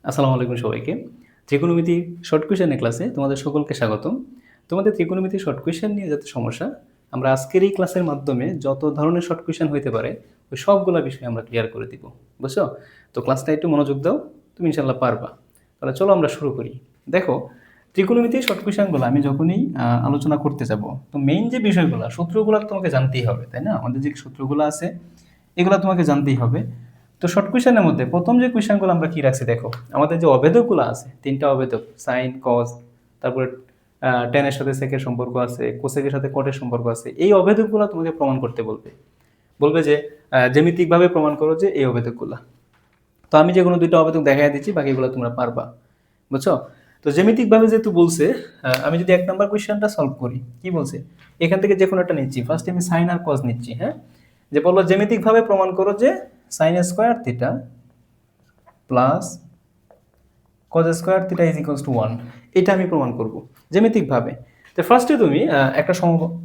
আসসালামু আলাইকুম সবাইকে। ত্রিকোণমিতি শর্ট কোয়েশ্চেনের ক্লাসে তোমাদের সকলকে স্বাগতম। তোমাদের ত্রিকোণমিতি শর্ট কোয়েশ্চেন নিয়ে যত সমস্যা, আমরা আজকের এই ক্লাসের মাধ্যমে যত ধরনের শর্ট কোয়েশ্চেন হইতে পারে, ওই সবগুলা বিষয় আমরা ক্লিয়ার করে দিব। বুঝছো? তো ক্লাসটা একটু মনোযোগ দাও, তুমি ইনশাআল্লাহ পারবা। তাহলে চলো আমরা শুরু করি। দেখো, ত্রিকোণমিতির শর্ট কোয়েশ্চেনগুলো আমি যখনই আলোচনা করতে যাব, তো মেইন যে বিষয়গুলো, সূত্রগুলো তোমাকে জানতেই হবে, তাই না? আমাদের যে সূত্রগুলো আছে, এগুলো তোমাকে জানতেই হবে। তো শর্ট কোয়েশ্চেনের মধ্যে প্রথম যে কোয়েশ্চেনগুলো আমরা কি রাখছি দেখো, আমাদের যে অভেদকগুলো আছে, তিনটা অভেদক, সাইন, কজ, তারপরে টেনের সাথে সেকের সম্পর্ক আছে, কোসেকের সাথে কটের সম্পর্ক আছে, এই অভেদকগুলো তোমাকে প্রমাণ করতে বলবে। বলবে যে জ্যামিতিকভাবে প্রমাণ করো যে এই অভেদকগুলা। তো আমি যে কোনো দুইটা অভেদক দেখাই দিচ্ছি, বাকিগুলো তোমরা পারবা। বুঝছো? তো জ্যামিতিকভাবে যেহেতু বলছে, আমি যদি 1 নম্বর কোয়েশ্চেনটা সলভ করি, কি বলছে? এখান থেকে যে কোনো একটা নিচ্ছি, ফার্স্টে আমি সাইন আর কজ নিচ্ছি, হ্যাঁ? যে বললো জ্যামিতিকভাবে প্রমাণ করো যে sine square theta plus cos square theta is equals to 1, এটা আমি প্রমাণ করব জ্যামিতিকভাবে। তো ফার্স্টে তুমি একটা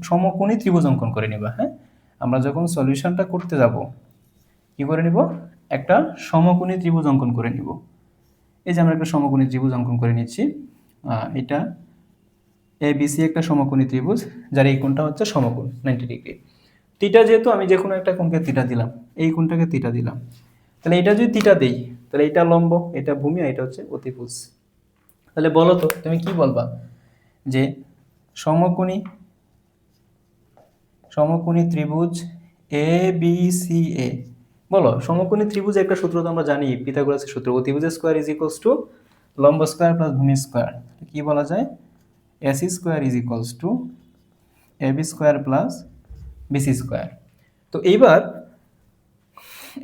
সমকোণী ত্রিভুজ অঙ্কন করে নিবা, হ্যাঁ? আমরা যখন সলিউশনটা করতে যাব, কি করে নিব? একটা সমকোণী ত্রিভুজ অঙ্কন করে নিব। এই যে আমরা একটা সমকোণী ত্রিভুজ অঙ্কন করে নিচ্ছি। এটা ABC একটা সমকোণী ত্রিভুজ, যার এই কোণটা হচ্ছে সমকোণ 90 ডিগ্রি। থিটা যেহেতু, আমি যে কোনো একটা কোণকে থিটা দিলাম, এই কোণটাকে থিটা দিলাম। তাহলে এটা যদি থিটা দেই, তাহলে এটা লম্ব, এটা ভূমি, আর এটা হচ্ছে অতিভুজ। তাহলে বলো তো, তুমি কি বলবা? যে সমকোণী সমকোণী ত্রিভুজ ABCA, বলো সমকোণী ত্রিভুজ একটা সূত্র তো আমরা জানি, পিথাগোরাসের সূত্র, অতিভুজ স্কোয়ার ইজ ইকুয়ালস টু লম্ব স্কোয়ার প্লাস ভূমি স্কোয়ার। কি বলা যায়? AC square is equals two AB square plus BC square. তো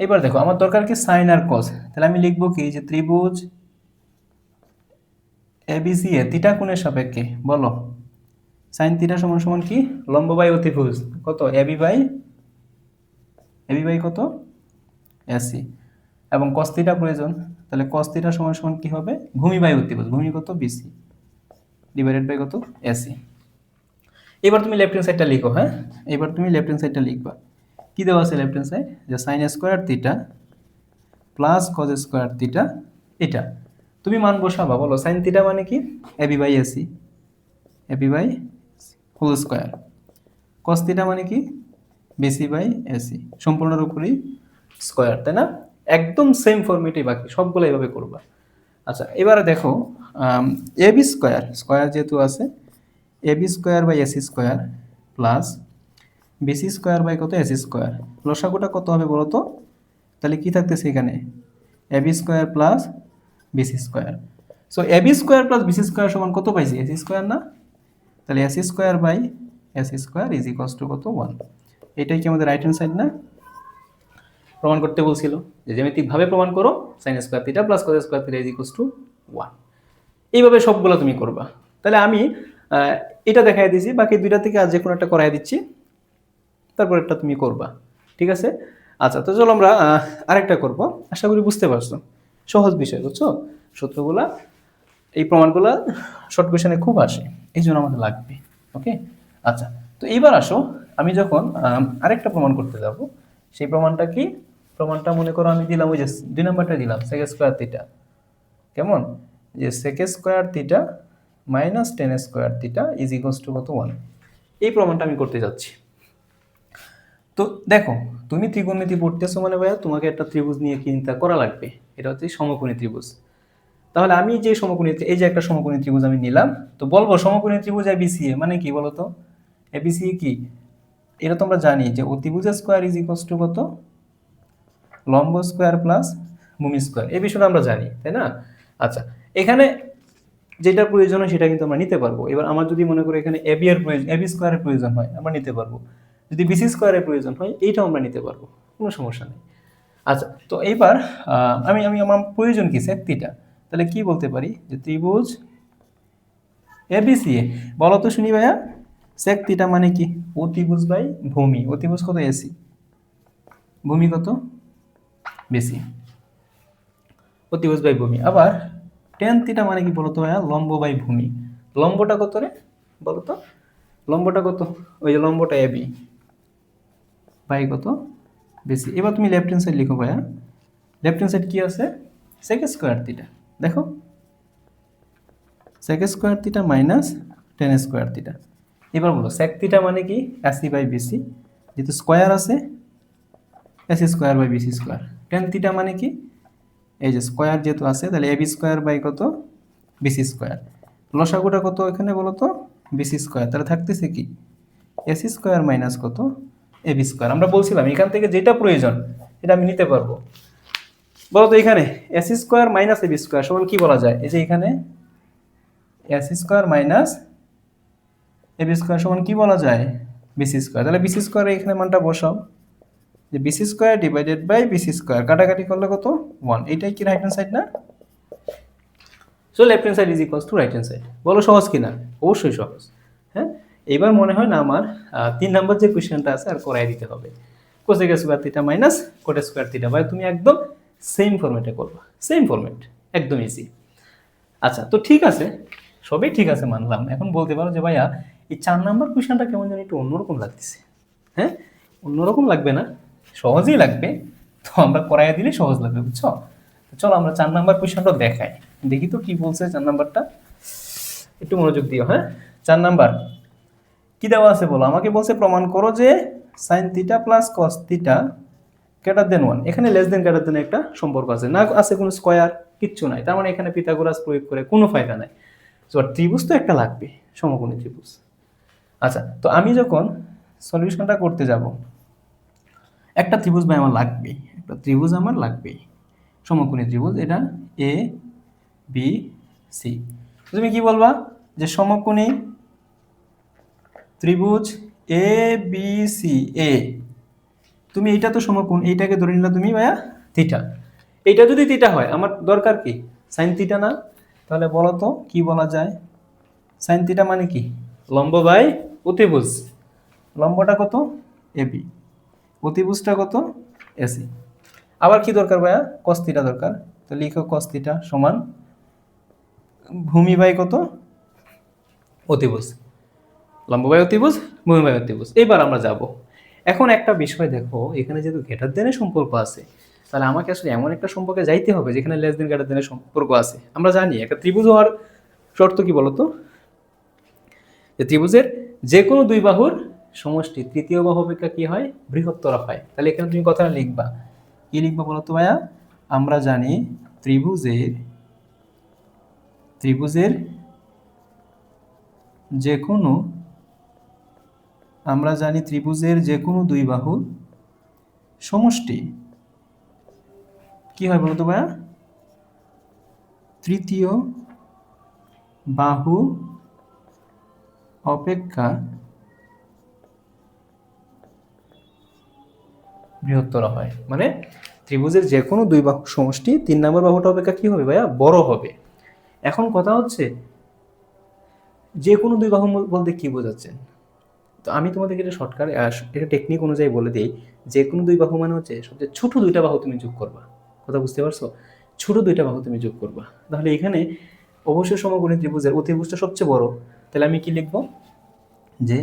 এবার দেখো, আমার দরকার কি সাইন আর কস। তাহলে আমি লিখবো কি, যে ত্রিভুজ ABCA থিটা কোণের সাপেক্ষে, বলো সাইন থিটা সমান সমান কি? লম্ব বাই অতিভুজ কত? এবি বাই কত? এসি। এবং কস থিটা প্রয়োজন, তাহলে কস থিটা সমান সমান কি হবে? ভূমি বাই অতিভুজ, ভূমি কত? বিসি ডিভাইডেড বাই কত? এসি। এবার তুমি লেফট হ্যান্ড সাইডটা লিখো, হ্যাঁ? এবার তুমি লেফট হ্যান্ড সাইডটা লিখবা। কি দেওয়া আছে লেফট হ্যান্ড সাইড? যে sine square theta plus cos square theta, এটা তুমি মান বসাবা। বলো সাইন থিটা মানে কি? AB by AC, AB by whole square. Cos theta মানে কি? বিসি বাই এসি, সম্পূর্ণের উপরই স্কোয়ার, তাই না? একদম সেম ফর্মেটই, বাকি সবগুলো এইভাবে করবা। আচ্ছা, এবারে দেখো, এবি স্কোয়ার, স্কোয়ার যেহেতু আছে, AB square by AC square plus BC square by কত? AC square. লসাগুটা কত হবে বলো তো? তাহলে কি থাকতেছে এখানে? AB square plus BC square. So AB square plus BC square সমান কত পাইছি? এসি স্কোয়ার না? তাহলে AC square by AC square is equals to কত? 1। এটাই কি আমাদের রাইট হ্যান্ড সাইড না? প্রমাণ করতে বলছিল যে জ্যামিতিকভাবে প্রমাণ করো sign square theta plus cos square theta is equals to 1। এইভাবে সবগুলো তুমি করবা। তাহলে আমি এটা দেখাই দিয়েছি, বাকি দুইটা থেকে আজ যে কোনো একটা করাই দিচ্ছি, তারপর একটা তুমি করবা। ঠিক আছে? আচ্ছা, তো চলো আমরা আরেকটা করব। আশা করি বুঝতে পারছো, সহজ বিষয়, বুঝছো? সূত্রগুলা, এই প্রমাণগুলা শর্ট কোয়েশনে খুব আসে, এই জন্য আমাদের লাগবে। ওকে? আচ্ছা, তো এইবার আসো, আমি যখন আরেকটা প্রমাণ করতে যাব, সেই প্রমাণটা কি? প্রমাণটা মনে করো আমি দিলাম, ওই যে 2 নম্বরটা দিলাম, সেক স্কোয়ার থিটা। কেমন? যে sec square theta minus tan square theta is equals to কত? 1। এই প্রমাণটা আমি করতে যাচ্ছি। তো দেখো, তুমি ত্রিকোণমিতি পড়তেছো মানে ভাইয়া, তোমাকে একটা ত্রিভুজ নিয়ে চিন্তা করা লাগবে। এটা হচ্ছে সমকোণী ত্রিভুজ। তাহলে আমি যে সমকোণী, এই যে একটা সমকোণী ত্রিভুজ আমি নিলাম, তো বলবো সমকোণী ত্রিভুজ এবিসিএ মানে কি বলতো? এবিসিএ কি? এটা তো আমরা জানি যে অতিভুজ স্কোয়ার ইজ ইকুয়ালস টু কত? লম্ব স্কোয়ার প্লাস ভূমি স্কোয়ার। এই বিষয়টা আমরা জানি, তাই না? আচ্ছা, এখানে যেটা প্রয়োজন হয় সেটা কিন্তু আমরা নিতে পারবো। এবার আমার যদি মনে করি এখানে এবি এর প্রয়োজন, এবি স্কোয়ারের প্রয়োজন হয়, আমরা নিতে পারবো। যদি বিসি স্কোয়ারের প্রয়োজন হয়, এইটাও আমরা নিতে পারবো, কোনো সমস্যা নেই। আচ্ছা, তো এইবার আমি আমি আমার প্রয়োজন কি? Sec theta. তাহলে কি বলতে পারি? যে ত্রিভুজ এবিসিএ, বলো তো শুনি ভাইয়া, সেক থিটা মানে কি? অতিভুজ বাই ভূমি। অতিভুজ কত? এসি। ভূমি কত? বেসি। অতিভুজ বাই ভূমি। আবার টেন থিটা মানে কি বলতো ভাইয়া? লম্ব বাই ভূমি। লম্বটা কত রে বলতো? লম্বটা কত? ওই যে লম্বটা এবি বাই কত? বেসি। এবার তুমি লেফট হ্যান্ড সাইড লিখো ভাইয়া। লেফট হ্যান্ড সাইড কি আছে? Sec square theta. দেখো sec square theta minus tan square theta. এবার বলো sec থিটা মানে কি, এসি বাই বিসি, যেহেতু স্কোয়ার আছে AC square by BC square. Tan theta মানে কি, এই যে স্কোয়ার যেহেতু আছে তাহলে এবি স্কোয়ার বাই কত, বিসি স্কোয়ার। লসাগুটা কত এখানে বলো তো, বিসি স্কোয়ার, তাহলে থাকতেছে কি এসি স্কোয়ার মাইনাস কত, এবি স্কোয়ার। আমরা বলছিলাম এখান থেকে যেটা প্রয়োজন এটা আমি নিতে পারবো। বলো তো এখানে AC square minus AB square সমান কি বলা যায়, এই যে এখানে AC square minus AB square সমান কি বলা যায়, বিসি স্কোয়ার। তাহলে বিসি স্কোয়ার এখানে মানটা বসাও, যে BC square divided by BC square, কাটাকাটি করলে কত 1, এইটাই কি রাইট হ্যান্ড সাইড না। So left hand side is equals to right hand side. বলো সহজ কিনা, অবশ্যই সহজ। হ্যাঁ, এবার মনে হয় না আমার 3 নম্বর যে কোশ্চেনটা আছে আর করাই দিতে হবে, cosec square theta minus coat square theta, ভাই তুমি একদম সেম ফরম্যাটে করবা, সেম ফরম্যাট, একদম ইজি। আচ্ছা তো ঠিক আছে, সবই ঠিক আছে মানলাম। এখন বলতে পারো যে ভাইয়া এই 4 নাম্বার কোশ্চেনটা কেমন যেন একটু অন্যরকম লাগতেছে। হ্যাঁ, অন্যরকম লাগবে না, সহজই লাগবে, তো আমরা করাইয়া দিলে সহজ লাগবে, বুঝছো। চলো আমরা 4 নাম্বার কোশ্চেনটা দেখাই, দেখি তো কি বলছে 4 নাম্বারটা, একটু মনোযোগ দিও। হ্যাঁ, 4 নাম্বার কি দেওয়া আছে বলো, আমাকে বলছে প্রমাণ করো যে sign theta plus cos theta greater than 1। এখানে লেস দেন গ্রেটার দেন একটা সম্পর্ক আছে না, আছে কোনো স্কয়ার কিচ্ছু নাই, তার মানে এখানে পিথাগোরাস প্রয়োগ করে কোনো ফায়দা নাই। তো ত্রিভুজ তো একটা লাগবে, সমকোণী ত্রিভুজ। আচ্ছা তো আমি যখন সলিউশনটা করতে যাব, একটা ত্রিভুজ ভাই আমার লাগবেই, একটা ত্রিভুজ আমার লাগবেই, সমকোণী ত্রিভুজ, এটা এ বি সি। তুমি কি বলবা যে সমকোণী ত্রিভুজ এ বি সি এ, তুমি এইটা তো সমকোণ, এইটাকে ধরে নিলা তুমি ভাইয়া থিটা, এইটা যদি থিটা হয় আমার দরকার কি সাইন থিটা না, তাহলে বলো তো কি বলা যায়, সাইন থিটা মানে কি লম্ব বাই অতিভুজ, লম্বটা কত এবি, অতিভুজটা কত এসি। আবার কি দরকার ভাইয়া কস থিটা দরকার, তো লিখো কস থিটা সমান ভূমি বাই কত অতিভুজ, লম্ব বাই অতিভুজ, ভূমি বাই অতিভুজ। এবার আমরা যাব, এখন একটা বিষয় দেখো, এখানে যেহেতু গ্রেটার দেনের সম্পর্ক আছে, তাহলে আমাকে আসলে এমন একটা সম্পর্কে যাইতে হবে যেখানে লেস দেন গ্রেটার দেনের সম্পর্ক আছে। আমরা জানি একটা ত্রিভুজ হওয়ার শর্ত কি বলতো, যে ত্রিভুজের যে কোনো দুই বাহুর সমষ্টি তৃতীয় বাহু অপেক্ষা কি হয়, বৃহত্তর হয়। তাহলে এখানে তুমি কথাটা লিখবা, কি লিখবা বলতো ভাইয়া, আমরা জানি ত্রিভুজের ত্রিভুজের যে কোনো, আমরা জানি ত্রিভুজের যে কোনো দুই বাহুর সমষ্টি কি হয় বলতো ভাইয়া, তৃতীয় বাহু অপেক্ষা বৃহত্তর হয়। মানে ত্রিভুজের যে কোনো দুই বাহু সমষ্টি 3 নম্বর বাহুটা অপেক্ষা কি হবে ভাইয়া, বড় হবে। এখন কথা হচ্ছে যে কোনো দুই বাহু বলতে কি বোঝাচ্ছেন, তো আমি তোমাদেরকে এটা শর্টকাট এটা টেকনিক অনুযায়ী বলে দিই, যে কোনো দুই বাহু মানে হচ্ছে সবচেয়ে ছোট দুইটা বাহু তুমি যোগ করবা, কথা বুঝতে পারছো, ছোট দুইটা বাহু তুমি যোগ করবা। তাহলে এখানে অবশ্যই সমকোণী ত্রিভুজের অতিভুজটা সবচেয়ে বড়, তাহলে আমি কি লিখব, যে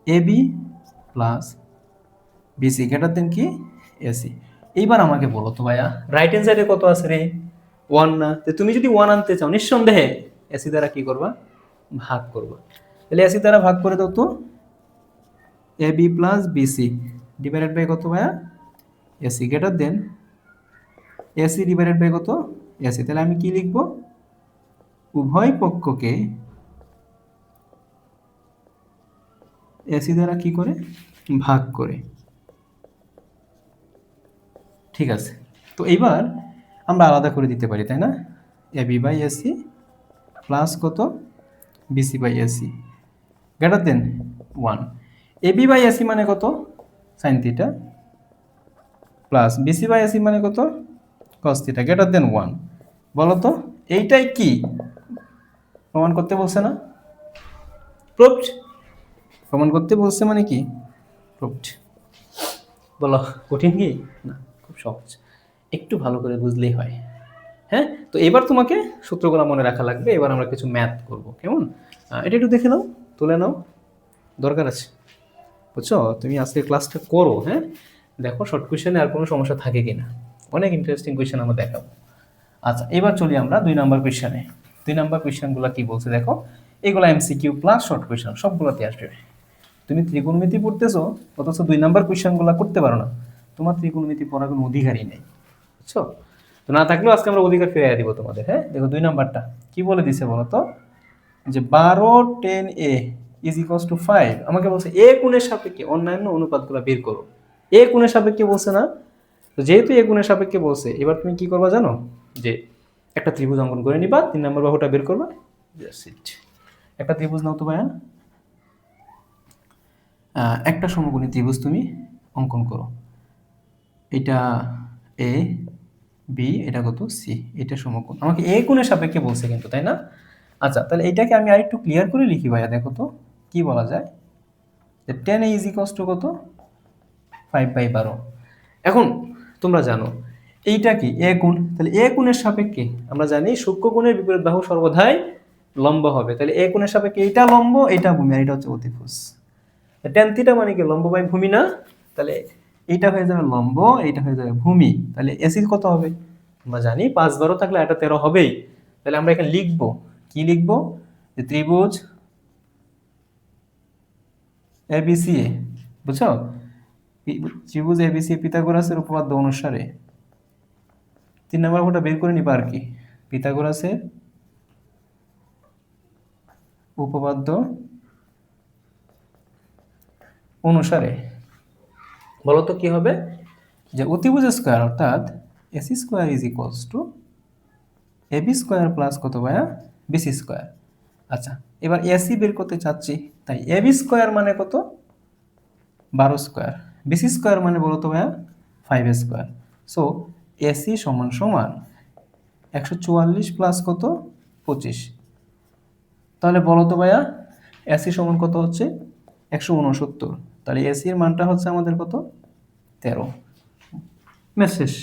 A B plus BC greater than কি এসি। এইবার আমাকে বলো তো ভাইয়া রাইট হ্যান্ড সাইডে কত আছে রে, 1 না, তো তুমি যদি 1 আনতে চাও নিঃসন্দেহে এসি দ্বারা কি করবা, ভাগ করবা। তাহলে এসি দ্বারা ভাগ করে দাও তো, A B plus BC divided by কত ভাইয়া AC greater than AC divided by কত এসি। তাহলে আমি কি লিখব, উভয় পক্ষকে এসি দ্বারা কি করে ভাগ করে। ঠিক আছে, তো এইবার আমরা আলাদা করে দিতে পারি তাই না, A B by AC plus কত BC by AC greater than 1। A B by AC মানে কত sine theta plus BC by AC মানে কত কস থিটা গ্রেটার দেন 1। বলো তো এইটাই কি প্রমাণ করতে বলছে না, প্রুভড, প্রমাণ করতে বলছে মানে কি প্রুভড। বলো কঠিন কি না, খুব সহজ, একটু ভালো করে বুঝলেই হয়। হ্যাঁ, তো এবার তোমাকে সূত্রগুলো মনে রাখা লাগবে, এবার আমরা কিছু ম্যাথ করব, কেমন, এটা একটু দেখে নাও, তুলে নাও, দরকার আছে, বুঝছো। তুমি আজকে ক্লাসটা করো, হ্যাঁ, দেখো শর্ট কোয়েশ্চেনে আর কোনো সমস্যা থাকে কিনা, অনেক ইন্টারেস্টিং কোয়েশ্চেন আমরা দেখাবো। আচ্ছা, এবার চলি আমরা 2 নাম্বার কোশ্চেনে। 2 নাম্বার কোশ্চেনগুলো কি বলছে দেখো, এগুলো এমসিকিউ প্লাস শর্ট কোশ্চেন সবগুলোতে আসবে। তুমি ত্রিকোণমিতি পড়তেছো অথচ 2 নাম্বার কোশ্চেনগুলো করতে পারো না, তোমার ত্রিকোণমিতি পড়ার কোনো অধিকারই নেই, বুঝছো? তো না থাকলেও আজকে আমরা অধিকার ফিরিয়ে দিব তোমাদের। হ্যাঁ, দেখো 2 নাম্বারটা কি বলে দিছে বলো তো, যে 12 10a ইজ ইকুয়ালস টু 5। আমাকে বলছে এ কোণের সাপেক্ষে অন্যান্য অনুপাতগুলো বের করো। এ কোণের সাপেক্ষে বলছে না? তো যেহেতু এ কোণের সাপেক্ষে বলছে, এবার তুমি কি করবা জানো, যে একটা ত্রিভুজ অঙ্কন করে নিবা, 3 নম্বর বাহুটা বের করবা, জাস্ট ইট। একটা ত্রিভুজ নাও তো ভাইয়া, একটা সমকোণী ত্রিভুজ তুমি অঙ্কন করো। এটা এ, বি, এটা কত সি, এটা সমকোণ। আমাকে এ কোণের সাপেক্ষে বলছে কিন্তু, তাই না? আচ্ছা, তাহলে এটাকে আমি আরেকটু ক্লিয়ার করে লিখি ভাইয়া। দেখো তো কি বলা যায়, যে 10a ইজ ইকুয়ালস টু কত, 5/12। এখন তোমরা জানো এইটা কি এ কোণ, তাহলে এ কোণের সাপেক্ষে আমরা জানি সূক্ষ্ম কোণের বিপরীত বাহু সর্বদাই লম্ব হবে। তাহলে এ কোণের সাপেক্ষে এটা লম্ব, এটা ভূমি, আর এটা হচ্ছে অতিভুজ। tan থিটা মানে কি লম্ব বাই ভূমি না? তাহলে এইটা হয়ে যাবে লম্ব, এইটা হয়ে যাবে ভূমি। তাহলে এসি কত হবে? আমরা জানি 5/12 থাকলে এটা 13 হবেই। তাহলে আমরা এখানে লিখবো কি, লিখবো যে ত্রিভুজ এবিসি, বুঝছো? ত্রিভুজ এবিসি পিথাগোরাসের উপপাদ্য অনুসারে 3 নম্বর কোণটা বের করে নিবা আর কি, পিথাগোরাসের উপপাদ্য অনুসারে বলতো কি হবে, যে অতিভুজ স্কয়ার অর্থাৎ AC square is equals to AB square plus কত ভাইয়া, বিসি স্কয়ার। আচ্ছা, এবার এসি বের করতে চাচ্ছি, তাই এবি স্কয়ার মানে কত, 12 স্কয়ার, বিসি স্কয়ার মানে বলো তো ভাইয়া 5 স্কয়ার। সো এসি সমান সমান 144 প্লাস কত, 25। তাহলে বলো তো ভাইয়া এসি সমান কত হচ্ছে, 169। তাহলে এসি এর মানটা হচ্ছে আমাদের কত, 13। মেসেজ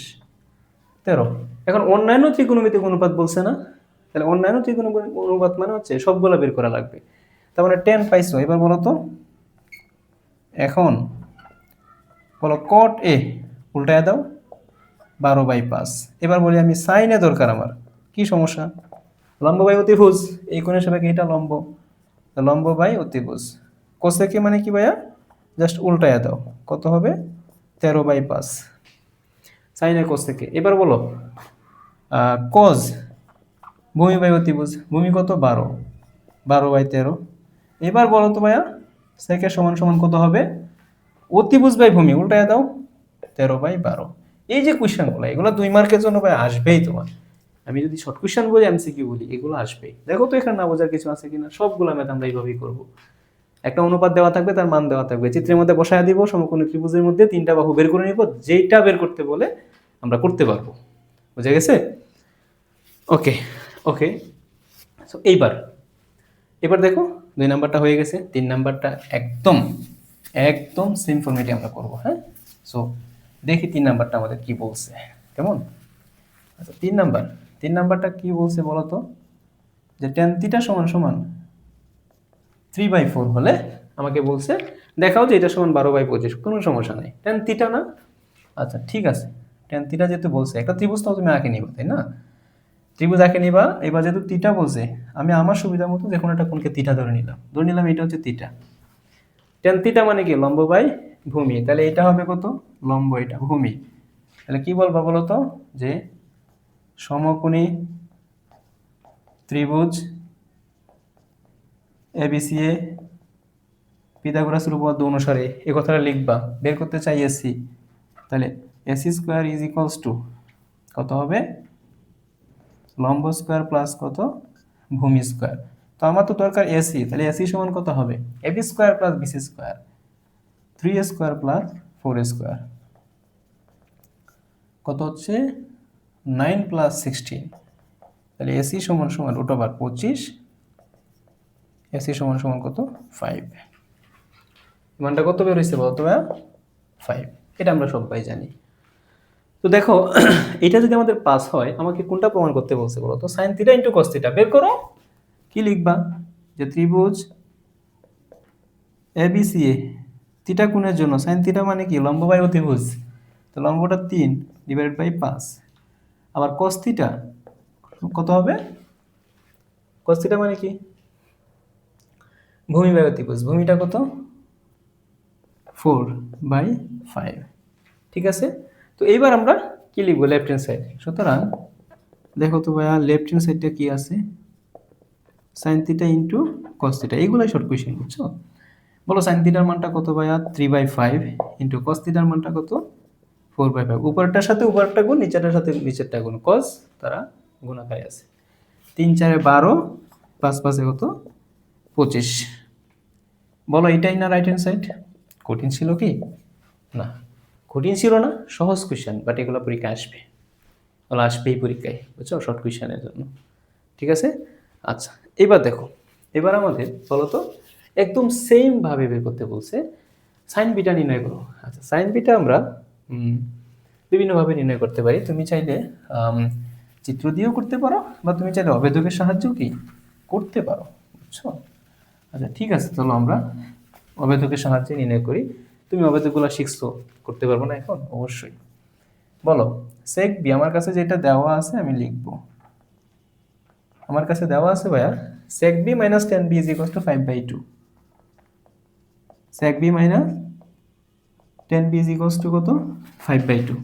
13। এখন অন্যান্য ত্রিকোণমিতিক অনুপাত বলছে না, তাহলে অন্যান্য ত্রিকোণমিতিক অনুপাত মানে হচ্ছে সবগুলা বের করা লাগবে। তার মানে 10 পাইছো, এবার বলো তো, এখন বলো কট এ উল্টায় দাও 12/5। এবার বলি আমি সাইনে দরকার আমার, কি সমস্যা, লম্ব বাই অতিভুজ, এই কোণের সাপেক্ষে এটা লম্ব, লম্ব বাই অতিভুজ। কোসেকে মানে কি ভাইয়া, জাস্ট উল্টায়া দাও, কত হবে 13/5 সাইনের কোস থেকে। এবার বলো কজ ভূমি বাই অতিভুজ, ভূমি কত 12, 12/13। এবার বলো তো ভাইয়া সেকে সমান সমান কত হবে, অতিভুজ বাই ভূমি, উল্টায়া দাও 13/12। এই যে কোয়েশ্চেনগুলো, এগুলো 2 মার্কের জন্য ভাই আসবেই তোমার। আমি যদি শর্ট কোয়েশ্চেন বলি, এমসিকিউ বলি, এগুলো আসবেই। দেখো তো এখানে না বোঝার কিছু আছে কিনা, সবগুলো ম্যাথ আমরা এইভাবেই করব। একটা অনুপাত দেওয়া থাকবে, তার মান দেওয়া থাকবে, চিত্রের মধ্যে বসায় দিব, সমকোণী ত্রিভুজের মধ্যে 3টা বাহু বের করে নিব, যেইটা বের করতে বলে আমরা করতে পারবো। বুঝা গেছে? ওকে ওকে। সো এইবার এবার দেখো 2 নাম্বারটা হয়ে গেছে, 3 নাম্বারটা একদম একদম সেম ফর্মেটে আমরা করব। হ্যাঁ, সো দেখি 3 নাম্বারটা আমাদের কি বলছে, কেমন? আচ্ছা, 3 নাম্বারটা কি বলছে বলো তো, যে tan থিটা সমান সমান 3/4 হলে আমাকে বলছে দেখাও যে এটা সমান 12/25। কোনো সমস্যা নেই, tan থিটা না? আচ্ছা ঠিক আছে, tan থিটা যেহেতু বলছে, একটা ত্রিভুজ তো তুমি আঁকে নিবা, তাই না? ত্রিভুজ আঁকে নিবা। এবার যেহেতু থিটা বলছে, আমি আমার সুবিধা মতো যে কোনো একটা কোণকে থিটা ধরে নিলাম, এটা হচ্ছে থিটা। tan থিটা মানে কি, লম্ব বাই ভূমি। তাহলে এটা হবে কত, লম্ব, এটা ভূমি। তাহলে কি বলবো বলো তো, যে সমকোণী ত্রিভুজ এবিসিএ পিথাগোরাসের উপপাদ্য অনুসারে এই কথাটা লিখবা, বের করতে চাই এসি। তাহলে AC square is equals to কত হবে, লম্ব স্কোয়ার প্লাস কত, ভূমি স্কোয়ার। তো আমার তো দরকার এসি, তাহলে এসি সমান কত হবে, AB square plus BC square, 3a square plus 4a square, কত হচ্ছে 9 প্লাস 16। তাহলে এসি সমান সমান √25, এসি সমান সমান কত 5। মানটা কত বের হয়েছে বলতো ভাইয়া, 5। এটা আমরা সবাই জানি। তো দেখো এটা যদি আমাদের পাস হয়, আমাকে কোনটা প্রমাণ করতে বলছে বলো তো, sin theta into cos theta বের করো। কি লিখবা, যে ত্রিভুজ এবিসিএ থিটা কোণের জন্য sin থিটা মানে কি, লম্ব বাই অতিভুজ। তো লম্বটা 3/5। আবার cos থিটা কত হবে? cos থিটা মানে কি? ভূমি বাই অতিভুজ, ভূমিটা কত? 4/5। ঠিক আছে, তো এইবার আমরা কি লিখবো লেফট হ্যান্ড সাইড। সুতরাং দেখো তো ভাইয়া লেফট হ্যান্ড সাইডটা কি আছে? sin theta into cos theta, এইগুলাই শর্ট কোয়েশ্চেন, বুঝছো? বলো sin থিটার মানটা কত ভাইয়া? 3/5 ইন্টু cos থিটার মানটা কত? 4/5। উপরটার সাথে উপরটা গুণ, নিচেরটার সাথে নিচেরটা গুণ, cos তারা গুণাকারে আছে। 3 4 12, 5 5 কত? 25। বলো এটাই না রাইট হ্যান্ড সাইড? কঠিন ছিল কি? না, কঠিন ছিল না, সহজ কোয়েশ্চেন, বাট এগুলো পরীক্ষায় আসবে, ওগুলো আসবেই পরীক্ষায়, বুঝছো, শর্ট কোয়েশ্চেনের জন্য। ঠিক আছে, আচ্ছা এবার দেখো, এবার আমাদের বলো তো একদম সেম ভাবে বের করতে বলছে সাইন বিটা নির্ণয় করো। আচ্ছা সাইন বিটা আমরা বিভিন্নভাবে নির্ণয় করতে পারি। তুমি চাইলে চিত্র দিয়েও করতে পারো, বা তুমি চাইলে অবেধকের সাহায্যেও কি করতে পারো, বুঝছো? আচ্ছা ঠিক আছে, চলো আমরা অবেধকের সাহায্যে নির্ণয় করি। তুমি অবেধকগুলো শিখছো, করতে পারবো না এখন? অবশ্যই। বলো সেক বি, আমার কাছে যেটা দেওয়া আছে আমি লিখবো। আমার কাছে দেওয়া আছে ভাইয়া sec b minus tan b is equals to 5/2। sec b minus tan b is equals to কত? 5/2।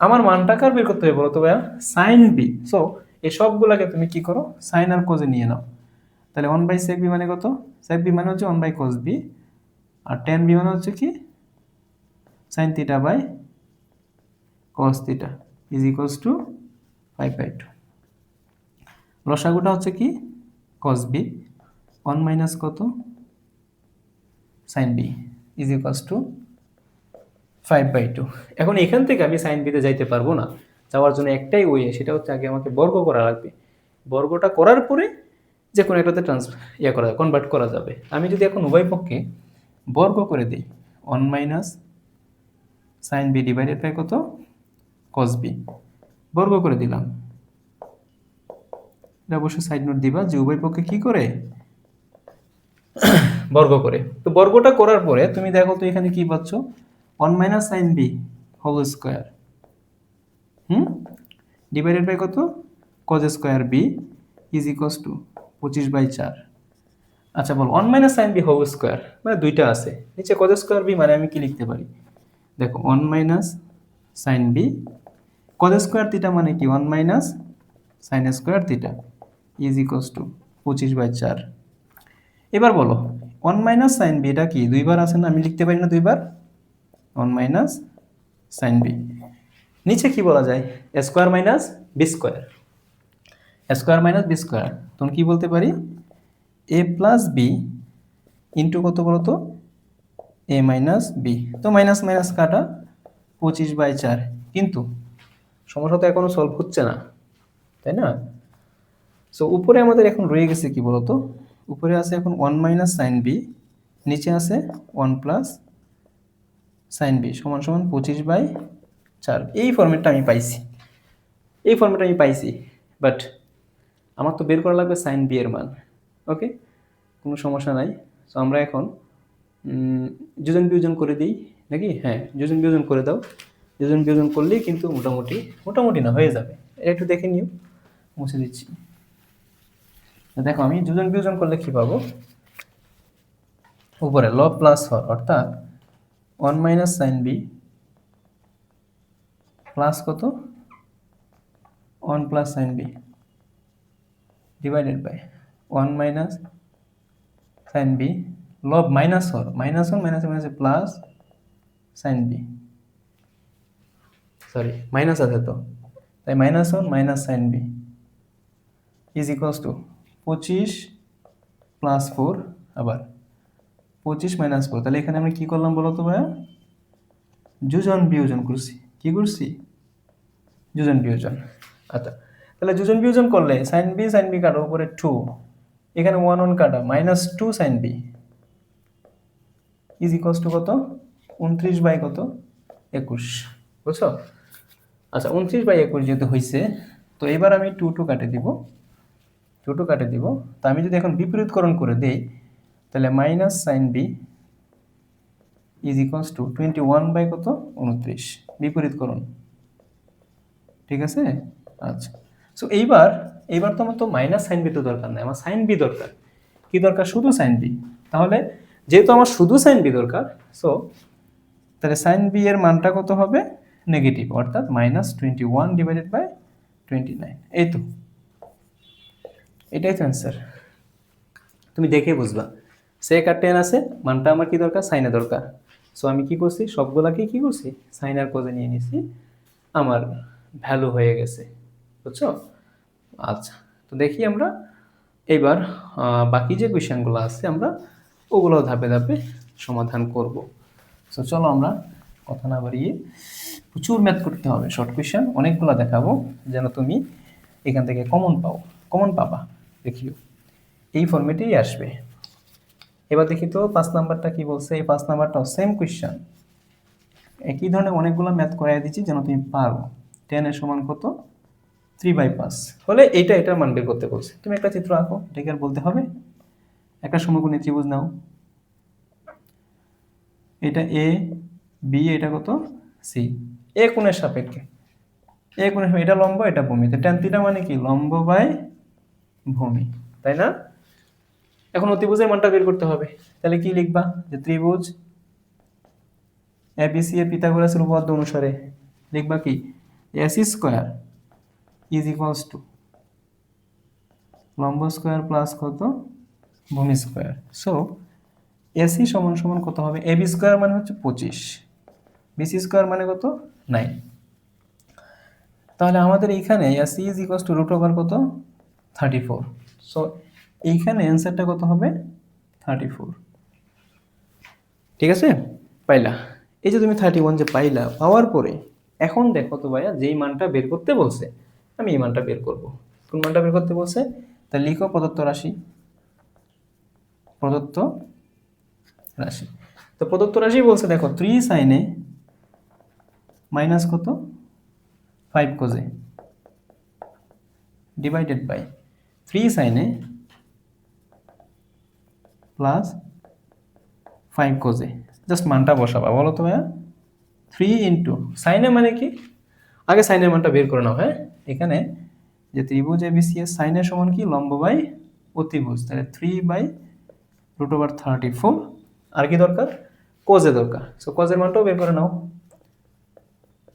আমার মানটা কার বের করতে হবে বলো তো ভাইয়া? sin b। সো এই সবগুলাকে তুমি কি করো? sin আর cos এ নিয়ে নাও। তাহলে 1/sec b মানে কত? sec b মানে হচ্ছে 1/cos b, আর tan b মানে হচ্ছে কি? sin theta by cos theta is equals to 5/2। রসাগুটা হচ্ছে কি? cos b 1 মাইনাস কত? sin b is equals to 5/2। এখন এখান থেকে আমি sin b তে যাইতে পারবো না, যাওয়ার জন্য একটাই ওয়ে, সেটা হচ্ছে আগে আমাকে বর্গ করা লাগবে। বর্গটা করার পরে যে কোনো একটাতে করা যাবে, কনভার্ট করা যাবে। আমি যদি এখন উভয় পক্ষে বর্গ করে দিই, 1 minus sin b divided by কত? cos b, বর্গ করে দিলাম। এটা অবশ্যই সাইড নোট দিবা যে উভয় পক্ষে কি করে বর্গ করে। তো বর্গটা করার পরে তুমি দেখো তো এখানে কি পাচ্ছ? 1 minus sine B whole square divided by কত? Cos square B is equals to 25/4। আচ্ছা বল 1 minus sine B whole square মানে দুইটা আছে, নিচে কজ স্কোয়ার বি মানে আমি কি লিখতে পারি? দেখো 1 minus sine B cos square theta মানে কি? 1 minus sine square theta is equals to 25/4। এবার বলো 1 মাইনাস সাইন বি এটা কি দুইবার আছে না? আমি লিখতে পারি না দুইবার? 1 মাইনাস সাইন বি, নিচে কি বলা যায়? এ স্কোয়ার মাইনাস বি স্কোয়ার, এ স্কোয়ার মাইনাস বি স্কোয়ার, তখন কি বলতে পারি? এ প্লাস বি ইন্টু কত বলো তো? এ মাইনাস বি। তো মাইনাস মাইনাস কাটা 25/4। কিন্তু সমস্যা তো এখনো সলভ হচ্ছে না, তাই না? সো উপরে আমাদের এখন রয়ে গেছে কি বলতো? উপরে আছে এখন 1 মাইনাস সাইন বি, নিচে আছে 1 প্লাস সাইন বি সমান সমান 25/4। এই ফর্মেটটা আমি পাইছি, এই ফর্মেটটা আমি পাইছি, বাট আমার তো বের করা লাগবে সাইন বি এর মান। ওকে, কোনো সমস্যা নাই। সো আমরা এখন যোজন বিয়োজন করে দিই নাকি? হ্যাঁ, যোজন বিয়োজন করে দাও। যোজন বিয়োজন করলেই কিন্তু মোটামুটি, মোটামুটি না হয়ে যাবে। এটা একটু দেখে নিও, মুছে দিচ্ছি। দেখো আমি যোজন বিয়োজন করলে কি পাবো? উপরে লব প্লাস হর, অর্থাৎ 1 মাইনাস সাইন বি প্লাস কত? 1 plus sine B divided by 1 minus sine B লব মাইনাস হর, minus 1 minus minus plus sine B, sorry minus আছে তো, তাই minus 1 minus sine B is equals to 25 plus 4, আবার 25 মাইনাস 4। তাহলে এখানে আমরা কি করলাম বলো তো ভাইয়া? যোজন বিয়োজন করছি। কি করছি? যোজন বিয়োজন। আচ্ছা তাহলে যোজন বিয়োজন করলে সাইন বি কাটা উপরে 2, এখানে 1 1 কাটা minus 2 sine B is equals to কত? 29 বাই কত? 21। বুঝছো? আচ্ছা 29/21 যেহেতু হয়েছে, তো এবার আমি 2 কাটে দিব, 2 কাটে দিব। তা আমি যদি এখন বিপরীতকরণ করে দেই, তাহলে minus sine B is equals to 21 by কত? 29। বিপরীতকরণ, ঠিক আছে? আচ্ছা সো এইবার এইবার তো আমার তো মাইনাস সাইন বি তো দরকার নাই, আমার সাইন বি দরকার। কি দরকার? শুধু সাইন বি। তাহলে যেহেতু আমার শুধু সাইন বি দরকার, সো তাহলে সাইন বি এর মানটা কত হবে? নেগেটিভ, অর্থাৎ -21/29। এই তো, এটাই তো অ্যান্সার। তুমি দেখে বুঝবা সেক আর টেন আছে, মানটা আমার কি দরকার? সাইনে দরকার। সো আমি কি করছি? সবগুলাকে কি করছি? সাইন আর কোজে নিয়ে নিছি, আমার ভ্যালু হয়ে গেছে। বুঝছো? আচ্ছা, তো দেখি আমরা এবার বাকি যে কোয়েশ্চেনগুলো আছে আমরা ওগুলো ধাপে ধাপে সমাধান করব। সো চলো আমরা কথা না বাড়িয়ে, প্রচুর ম্যাথ করতে হবে, শর্ট কোয়েশ্চেন অনেকগুলো দেখাবো যেন তুমি এখান থেকে কমন পাবা। দেখিও এই ফরম্যাটেই আসবে। এবার দেখি তো 5 নাম্বারটা কি বলছে। এই 5 নাম্বারটাও সেম কোয়েশ্চেন, একই ধরনের অনেকগুলো ম্যাথ করাই দিচ্ছি যেন তুমি পারো। 10 এর সমান কত? 3/5 হলে এটার মান বের করতে বলছে। তুমি একটা চিত্র আঁকো, এটাকে আর বলতে হবে। একটা সমকোণী ত্রিভুজ নাও, এটা এ বি, এটা কত? সি। এ কোণের সাপেক্ষে, এটা লম্ব, এটা ভূমি, তো tan থিটা মানে কি? লম্ব বাই ভূমি, তাই না? এখন অতিভুজের মানটা বের করতে হবে। তাহলে কি লিখবা? যে ত্রিভুজ এবিসি এর পিথাগোরাসের উপপাদ্য অনুসারে লিখবা কি? AC square is equals two লম্ব স্কয়ার প্লাস কত? ভূমি স্কয়ার। সো এসি সমান সমান কত হবে? এবি স্কয়ার মানে হচ্ছে 25, বিসি স্কয়ার মানে কত? 9। তাহলে আমাদের এইখানে AC is equals to root over কত? 34। সো এইখানে অ্যান্সারটা কত হবে? 34। ঠিক আছে, পাইলা? এই যে তুমি 31 যে পাইলা, পাওয়ার পরে এখন দেখো তো ভাইয়া, যেই মানটা বের করতে বলছে আমি এই মানটা বের করব। কোন মানটা বের করতে বলছে? তা লিখো প্রদত্ত রাশি। তো প্রদত্ত রাশি বলছে দেখো 3 সাইনে মাইনাস কত? 5 কোজে ডিভাইডেড বাই 3 সাইনে প্লাস 5 কোজে। জাস্ট মানটা বসাবা। বলো তো ভাইয়া, 3 ইন্টু সাইনে মানে কি? আগে সাইনের মানটা বের করে নাও। হ্যাঁ, এখানে যে ত্রিভুজ এবিসি এর সাইনের সমান কি? লম্ব বাই অতিভুজ, তাহলে 3/√34। আর কি দরকার? কোজে দরকার। সো কোজের মানটাও বের করে নাও।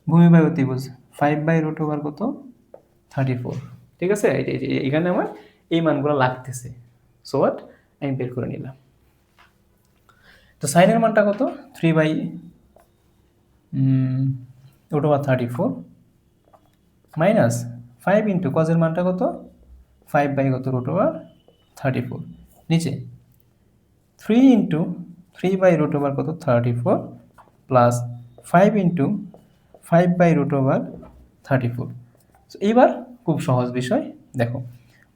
ভূমি বাই অতিভুজ 5/√34 কত? 34। ঠিক আছে, এখানে আমার এই মানগুলো লাগতেছে। সো হোয়াট, আমি বের করে নিলাম। তো সাইনের মানটা কত? 3/√34 মাইনাস 5 ইন্টু কজের মানটা কত? 5/√34। নিচে 3 ইন্টু 3/√34 কত? 34 প্লাস 5 ইন্টু 5/√34। এইবার খুব সহজ বিষয় দেখো,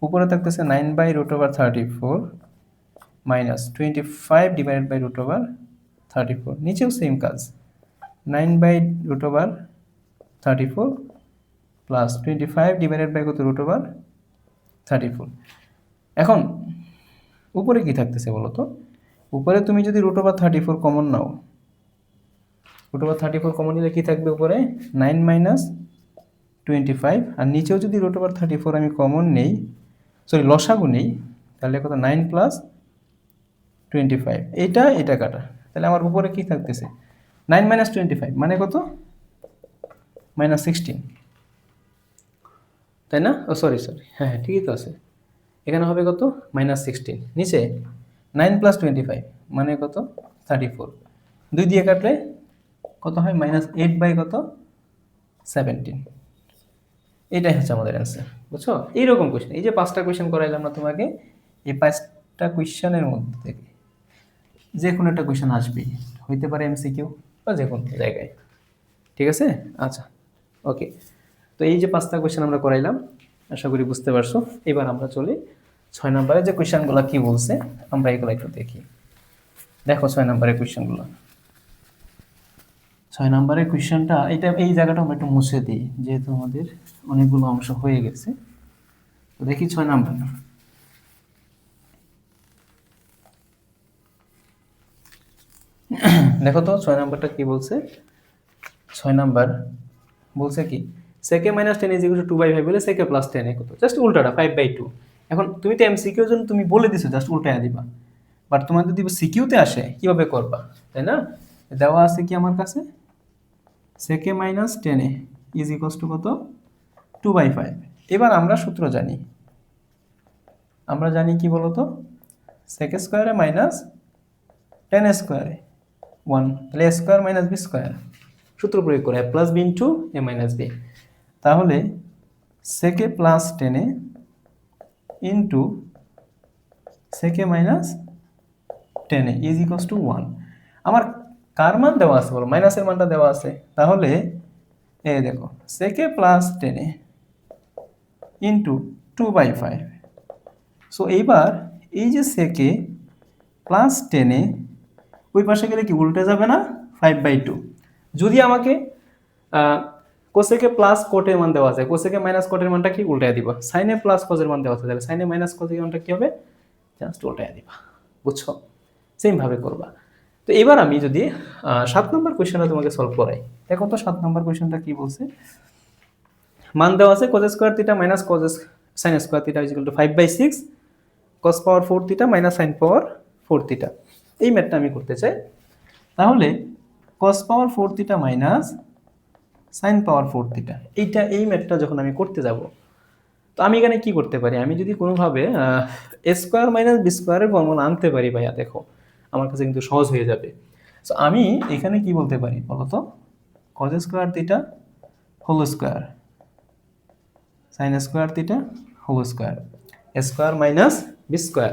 উপরে থাকতেছে 9/√34 মাইনাস 25 ডিভাইডেড বাই √34। নিচেও সেম কাজ, 9/√34 প্লাস 25 ডিভাইডেড বাই কত? √34। এখন উপরে কি থাকতেছে বলো তো? উপরে তুমি যদি √34 কমন নাও, √34 কমন নিলে কি থাকবে উপরে? 9 মাইনাস 25। আর নিচেও যদি √34 আমি কমন নেই, সরি লসাগু নেই, তাহলে কত? 9 প্লাস 25। এটা কাটা, তাহলে আমার উপরে কি থাকতেছে? 9 মাইনাস 25 মানে কত? -16, তাই না? ও সরি, হ্যাঁ ঠিকই তো আছে। এখানে হবে কত? -16। নিচে 9 প্লাস 25 মানে কত? 34। 2 দিয়ে কাটলে কত হয়? -8 বাই কত? 17। এটাই হচ্ছে আমাদের অ্যান্সার। বুঝছো? এইরকম কোয়েশ্চেন, এই যে 5টা কোয়েশ্চেন করাইলাম না তোমাকে, এই 5টা কোয়েশ্চেনের মধ্যে থেকে যে কোনো একটা কোয়েশ্চেন আসবেই, হইতে পারে এমসিকিউ বা যে কোনো জায়গায়। ঠিক আছে, আচ্ছা ওকে। তো এই যে 5টা কোয়েশ্চেন আমরা করাইলাম, আশা করি বুঝতে পারছো। এবার আমরা চলি 6 নম্বরে যে কোয়েশ্চেনগুলো কি বলছে আমরা এগুলো একটু দেখি। দেখো 6 নম্বরের কোয়েশ্চেনগুলো। 6 নম্বরের কোয়েশ্চেনটা, এই জায়গাটা আমরা একটু মুছে দিই যেহেতু আমাদের অনেকগুলো অংশ হয়ে গেছে। তো দেখি 6 নম্বর। দেখো তো 6 নম্বরটা কি বলছে। 6 নাম্বার বলছে কি? সেকে মাইনাস 10 ইজ ইকুয়াল টু 2/5 বলে সেকে প্লাস 10 কত, জাস্ট উল্টাটা 5/2। এখন তুমি তো এমসিকিউ এর জন্য তুমি বলে দিছো জাস্ট উল্টায়া দিবা, বাট তোমার যদি সিকিউতে আসে কিভাবে করবা, তাই না? দেওয়া আছে কি আমার কাছে, সেকে মাইনাস 10 ইজ ইকুয়াল টু কত, 2/5। এবার আমরা সূত্র জানি, আমরা জানি কি বলতো, সেকে স্কোয়ারে মাইনাস 10 স্কোয়ারে 1, তাহলে এ স্কোয়ার মাইনাস বি স্কোয়ার, সূত্র প্রয়োগ করে এ প্লাস বি ইন্টু এ মাইনাস বি। তাহলে সেকে প্লাস 10 ইন্টু সেকে মাইনাস 10 ইজ ইকুয়াল টু 1। আমার কার মান দেওয়া আছে বলো, মাইনাসের মানটা দেওয়া আছে, তাহলে এই দেখো সেকে প্লাস 10 ইন্টু 2/5। সো এইবার এই যে সেকে প্লাস 10 ওই পাশে গেলে কি উল্টে যাবে না, 5/2। যদি আমাকে কোসেকে প্লাস কোটের মান দেওয়া আছে, কোসেকে মাইনাস কোটের মানটা কি উল্টায় দিবা, সাইনে প্লাস কোসের মান দেওয়া আছে, তাহলে সাইনে মাইনাস কোসের মানটা কি হবে, জাস্ট উল্টায় দিবা, বুঝছো? সেম ভাবে করবা। তো এবার আমি যদি 7 নম্বর কোয়েশ্চেনটা তোমাকে সলভ করাই, দেখো তো 7 নম্বর কোয়েশ্চেনটা কি বলছে। মান দেওয়া আছে cos square theta minus cos sin square theta is equal to 5/6 cos power 4 theta minus sin power 4 theta. এই ম্যাথটা আমি করতে চাই। তাহলে cos power 4 theta minus sin power 4 theta, এই ম্যাথটা যখন আমি করতে যাব, তো আমি এখানে কি করতে পারি, আমি যদি কোনোভাবে a স্কয়ার মাইনাস b স্কয়ারের ফর্মুলা আনতে পারি, ভাইয়া দেখো আমার কাছে কিন্তু সহজ হয়ে যাবে। সো আমি এখানে কি বলতে পারি বলো তো, cos square theta whole square sin square theta whole square a square minus b square.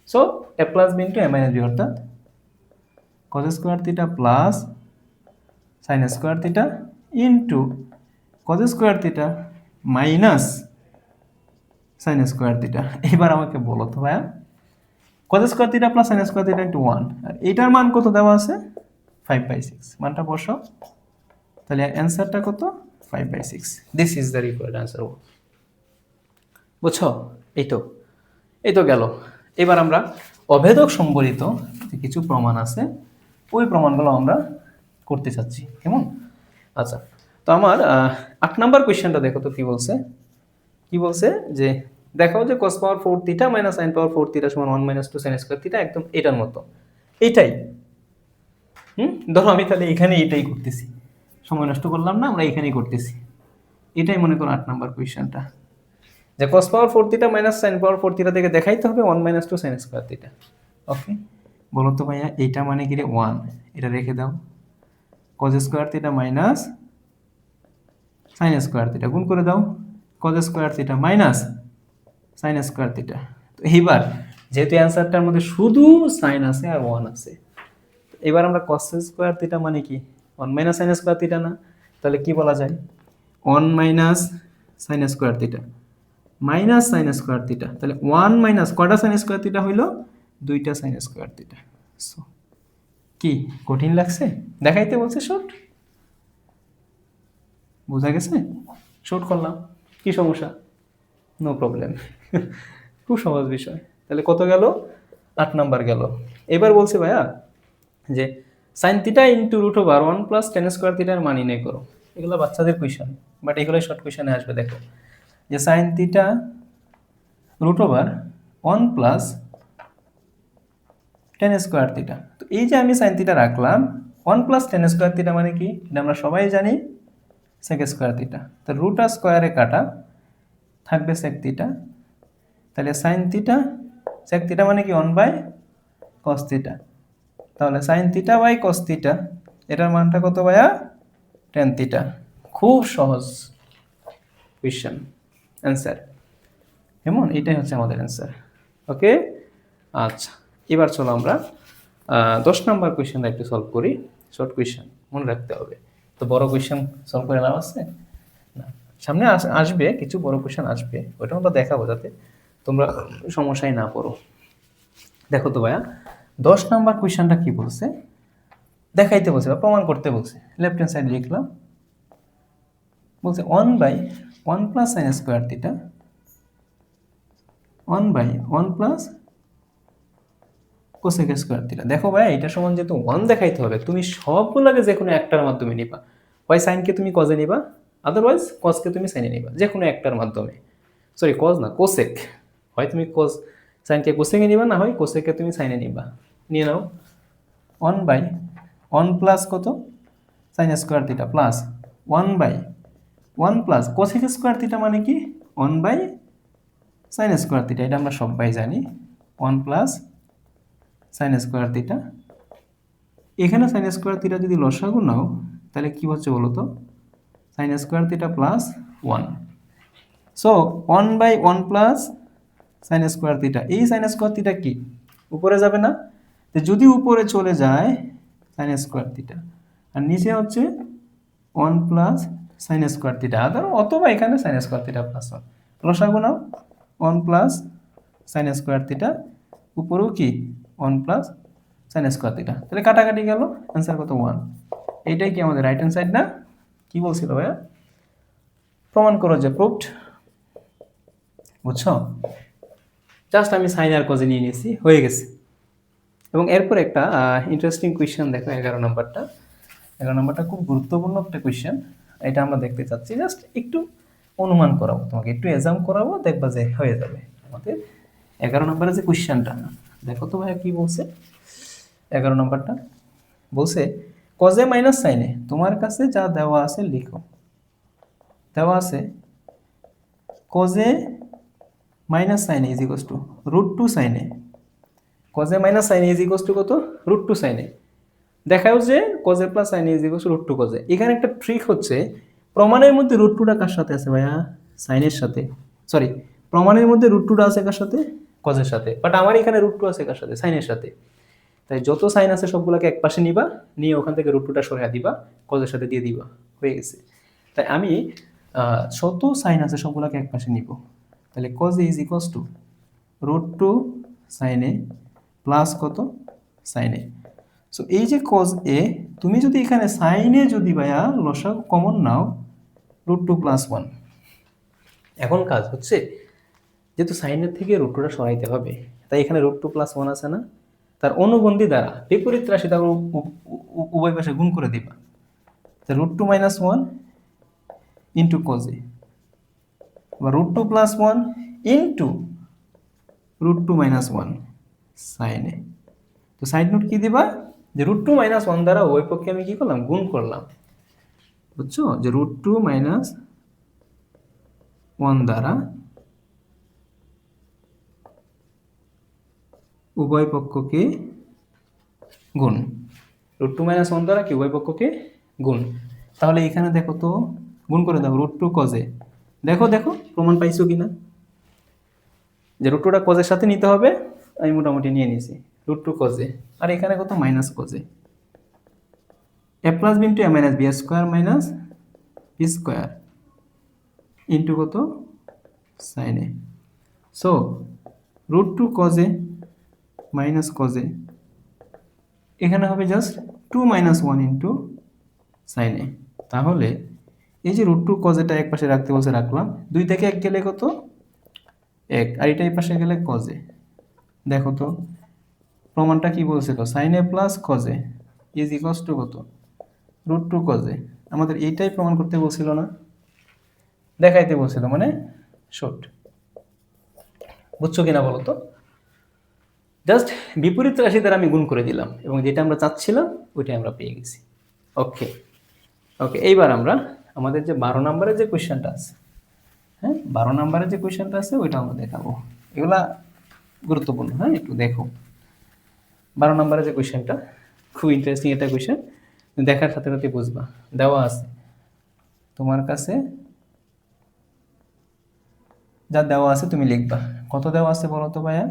So a plus b into a minus b, অর্থাৎ cos square theta plus sin square theta into cos square theta minus sin square theta. এবার আমাকে বলো তো ভাইয়া, cos square theta plus sin square theta into 1, আর এটার মান কত দেওয়া আছে, 5/6, মানটা বসাও, তাহলে অ্যান্সারটা কত, 5/6। This is the required answer. বুঝছো? এই তো গেল। এবার আমরা অভেদক সম্বলিত যে কিছু প্রমাণ আছে ওই প্রমাণগুলো আমরা করতে চাচ্ছি, কেমন? আচ্ছা, তো আমার 8 নাম্বার কোয়েশ্চেনটা দেখো তো কি বলছে। কি বলছে যে দেখো যে cos power 4 theta minus sin power 4 theta সমান 1 - 2 sin স্কয়ার থিটা, একদম এটার মতো, এইটাই। ধরো আমি তাহলে এখানে এটাই করতেছি, সময় নষ্ট করলাম না, আমরা এখানেই করতেছি, এটাই মনে করো 8 নাম্বার কোয়েশ্চেনটা, যে cos power 4 theta minus sin power 4 theta থেকে দেখাইতে হবে 1 - 2 sin স্কয়ার থিটা। ওকে, বলো তো ভাইয়া এইটা মানে কি রে, 1, এটা রেখে দাও, cos square theta minus sin square theta গুণ করে দাও, cos square theta minus sin square theta. তো এইবার যেহেতু অ্যান্সারটার মধ্যে শুধু sin আছে আর 1 আছে, এবার আমরা cos স্কয়ার থিটা মানে কি 1 - sin স্কয়ার থিটা না, তাহলে কি বলা যায়, 1 - sin square theta minus sin square theta, তাহলে 1 মাইনাস কয়টা sin স্কয়ার থিটা হইলো, 2টা sin স্কয়ার থিটা। সো কি কঠিন লাগছে, দেখাইতে বলছে শর্ট, বোঝা গেছে, শর্ট করলাম, কি সমস্যা, নো প্রবলেম। খুব সহজ বিষয়। তাহলে কত গেল, 8 নাম্বার গেল। এবার বলছে ভাইয়া যে sin theta into √1 plus tan square থিটার মান নির্ণয় করো। এগুলো বাচ্চাদের কোয়েশ্চেন, বাট এগুলো শর্ট কোয়েশ্চেনে আসবে। দেখো যে sin theta √1 plus tan square theta, তো এই যে আমি sin থিটা রাখলাম, 1 প্লাস tan স্কয়ার থিটা মানে কি, এটা আমরা সবাই জানি sec স্কয়ার থিটা, তো রুট স্কয়ারে কাটা থাকবে sec থিটা, তাহলে sin থিটা sec থিটা মানে কি 1/cos থিটা, তাহলে sin theta by cos theta, এটার মানটা কত ভাইয়া, tan থিটা। খুব সহজ কোয়েশ্চেন, অ্যান্সার কেমন, এটাই হচ্ছে আমাদের অ্যান্সার। ওকে, আচ্ছা এবার চলো আমরা 10 নাম্বার কোয়েশ্চেনটা একটু সলভ করি। শর্ট কোয়েশ্চেন মনে রাখতে হবে, তো বড় কোয়েশ্চেন সলভ করে লাভ আছে না, সামনে আসবে কিছু বড় কোয়েশ্চেন আসবে, ওটা আমরা দেখাবো যাতে তোমরা সমস্যায় না পড়ো। দেখো তো ভাইয়া 10 নাম্বার কোয়েশ্চেনটা কি বলছে, দেখাইতে বলছে বা প্রমাণ করতে বলছে। লেফট হ্যান্ড সাইড লিখলাম, বলছে 1/1 plus sin square theta 1/1 plus cosec square theta. দেখো ভাই এটা সমান যেহেতু 1 দেখাইতে হবে, তুমি সবগুলোকে যে কোনো একটার মাধ্যমে নিবা, হয় সাইনকে তুমি কজে নিবা আদারওয়াইজ কজকে তুমি সাইনে নিবা যে কোনো একটার মাধ্যমে, সরি কজ না কোসেক, হয় তুমি কজ সাইনকে কোসেকে নিবা, না হয় কোসেকে তুমি সাইনে নিবা। নিয়ে নাও 1/1 প্লাস কত sign square theta plus 1/1 plus cosec square theta মানে কি 1/sin স্কোয়ার থিটা, এটা আমরা সবাই জানি 1 প্লাস সাইন স্কোয়ার থিটা। এখানে সাইন স্কোয়ার থিটা যদি লসাগু নাও তাহলে কি হচ্ছে বলো তো, sign square theta plus 1। So 1/1 plus sine square theta, এই সাইন স্কোয়ার থিটা কি উপরে যাবে না, তো যদি উপরে চলে যায় সাইন স্কোয়ার থিটা, আর নিচে হচ্ছে 1 প্লাস সাইন স্কোয়ার থিটা, আদার অথবা এখানে সাইন স্কোয়ার থিটা প্লাস 1 লসাগু নাও 1 প্লাস সাইন স্কোয়ার থিটা, উপরেও কি 1 প্লাস সাইন স্কোয়ার থিটা, তাহলে কাটাকাটি গেল, অ্যান্সার কত 1। এইটাই কি আমাদের রাইট হ্যান্ড সাইড না? কি বলছিল ভাইয়া, প্রমাণ করো যে প্রুভড, বুঝছো? জাস্ট আমি সাইন আর কজে নিয়ে নিয়েছি, হয়ে গেছে। এবং এরপর একটা ইন্টারেস্টিং কোয়েশ্চেন দেখো 11 নম্বরটা। 11 নম্বরটা খুব গুরুত্বপূর্ণ একটা কোয়েশ্চেন, এটা আমরা দেখতে চাচ্ছি। জাস্ট একটু অনুমান করাবো তোমাকে, একটু এক্সাম করাবো, দেখবা যে হয়ে যাবে। আমাদের 11 নম্বরের যে কোয়েশ্চেনটা দেখো তো ভাইয়া কি বলছে। 11 নম্বরটা বলছে কজে মাইনাস সাইনে তোমার কাছে যা দেওয়া আছে লিখো। দেওয়া আছে কজে মাইনাস সাইনে ইজ ইকুয়ালস টু √2 সাইনে, কজে মাইনাস সাইনে ইজ ইকুয়ালস টু কত √2 সাইনে। দেখাও যে কজে প্লাস সাইনে ইজ ইকুয়ালস টু √2 কজে। এখানে একটা ট্রিক হচ্ছে, প্রমাণের মধ্যে √2টা কার সাথে আছে ভাইয়া, সাইনের সাথে, সরি প্রমাণের মধ্যে √2টা আছে কার সাথে, কজের সাথে, বাট আমার এখানে √2 আছে কার সাথে, সাইনের সাথে। তাই যত সাইন আছে সবগুলোকে এক পাশে নিবা, নিয়ে ওখান থেকে √2টা সরিয়ে দিবা, কজের সাথে দিয়ে দিবা, হয়ে গেছে। তাই আমি যত সাইন আছে সবগুলোকে এক পাশে নিব, তাহলে কজ ইজ ইকুয়ালস টু √2 সাইনে প্লাস কত সাইনে। সো এই যে কজ এ, তুমি যদি এখানে সাইনে যদি ভাইয়া লসাগু কমন নাও √2 প্লাস 1, এখন কাজ হচ্ছে যেহেতু সাইনের থেকে √2টা সরাইতে হবে, তাই এখানে √2 প্লাস 1 আছে না, তার অনুবন্ধী দ্বারা বিপরীত রাশি তার উভয় পাশে গুণ করে দিবা, √2 মাইনাস 1 ইন্টু কজে, বা √2 প্লাস 1 ইন্টু √2 মাইনাস 1 সাইনে। তো সাইড নোট কি দিবা, যে √2 মাইনাস 1 দ্বারা উভয় পক্ষে আমি কি করলাম, গুণ করলাম, বুঝছো, যে √2 মাইনাস 1 দ্বারা উভয় পক্ষকে গুণ, √2 মাইনাস 1 দ্বারা কি উভয় পক্ষকে গুণ। তাহলে এখানে দেখো তো গুণ করে দাও √2 কজে, দেখো দেখো প্রমাণ পাইছো কিনা, যে √2টা কজের সাথে নিতে হবে, আমি মোটামুটি নিয়ে নিয়েছি √2 কজে, আর এখানে কত মাইনাস কজে, a plus B into a minus B square minus B square into কত সাইনে। সো √2 কজে মাইনাস কজে, এখানে হবে জাস্ট 2 মাইনাস 1 ইন্টু সাইনে। তাহলে এই যে √2 কজেটা এক পাশে রাখতে বলছে, রাখলাম, 2 থেকে 1 গেলে কত 1, আর এটা এই পাশে গেলে কজে। দেখো তো প্রমাণটা কি বলছিল, সাইনে প্লাস কজে ইজ ইকুয়ালস টু কত √2 কজে। আমাদের এইটাই প্রমাণ করতে বলছিল না, দেখাইতে বলছিল, মানে শর্ট, বুঝছো কিনা বলো তো। জাস্ট বিপরীত রাশি দ্বারা আমি গুণ করে দিলাম, এবং যেটা আমরা চাচ্ছিলাম ওইটাই আমরা পেয়ে গেছি। ওকে ওকে, এইবার আমরা আমাদের যে 12 নম্বরের যে কোয়েশ্চেনটা আছে, হ্যাঁ 12 নম্বরের যে কোয়েশ্চেনটা আছে ওইটা আমরা দেখাবো, এগুলা গুরুত্বপূর্ণ, হ্যাঁ একটু দেখো। 12 নম্বরের যে কোয়েশ্চেনটা খুব ইন্টারেস্টিং একটা কোয়েশ্চেন, দেখার সাথে সাথে বুঝবা। দেওয়া আছে তোমার কাছে যা দেওয়া আছে তুমি লিখবা। কত দেওয়া আছে বলো তো ভাইয়া,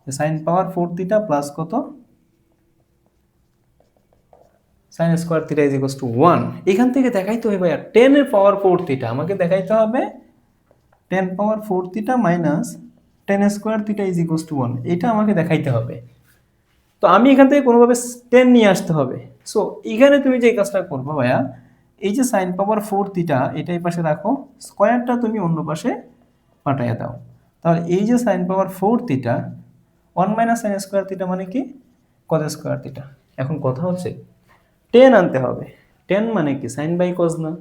সাইন পাওয়ার 4 থিটা প্লাস কত sign square theta is equals to 1। এখান থেকে দেখাইতে হবে ভাইয়া 10 এর পাওয়ার 4 থিটা, আমাকে দেখাইতে হবে 10 পাওয়ার 4 theta minus 10 square theta is equals to 1, এটা আমাকে দেখাইতে হবে। তো আমি এখান থেকে কোনোভাবে 10 নিয়ে আসতে হবে। সো এখানে তুমি যে কাজটা করবো ভাইয়া, এই যে সাইন পাওয়ার 4 থিটা এটা এই পাশে রাখো, স্কোয়ারটা তুমি অন্য পাশে পাঠাইয়া দাও। তাহলে এই যে সাইন পাওয়ার 4 theta 1 minus sine square theta মানে কি কজ স্কোয়ার থিটা। এখন কথা হচ্ছে 10 আনতে হবে, 10 মানে কি সাইন বাই কজ না,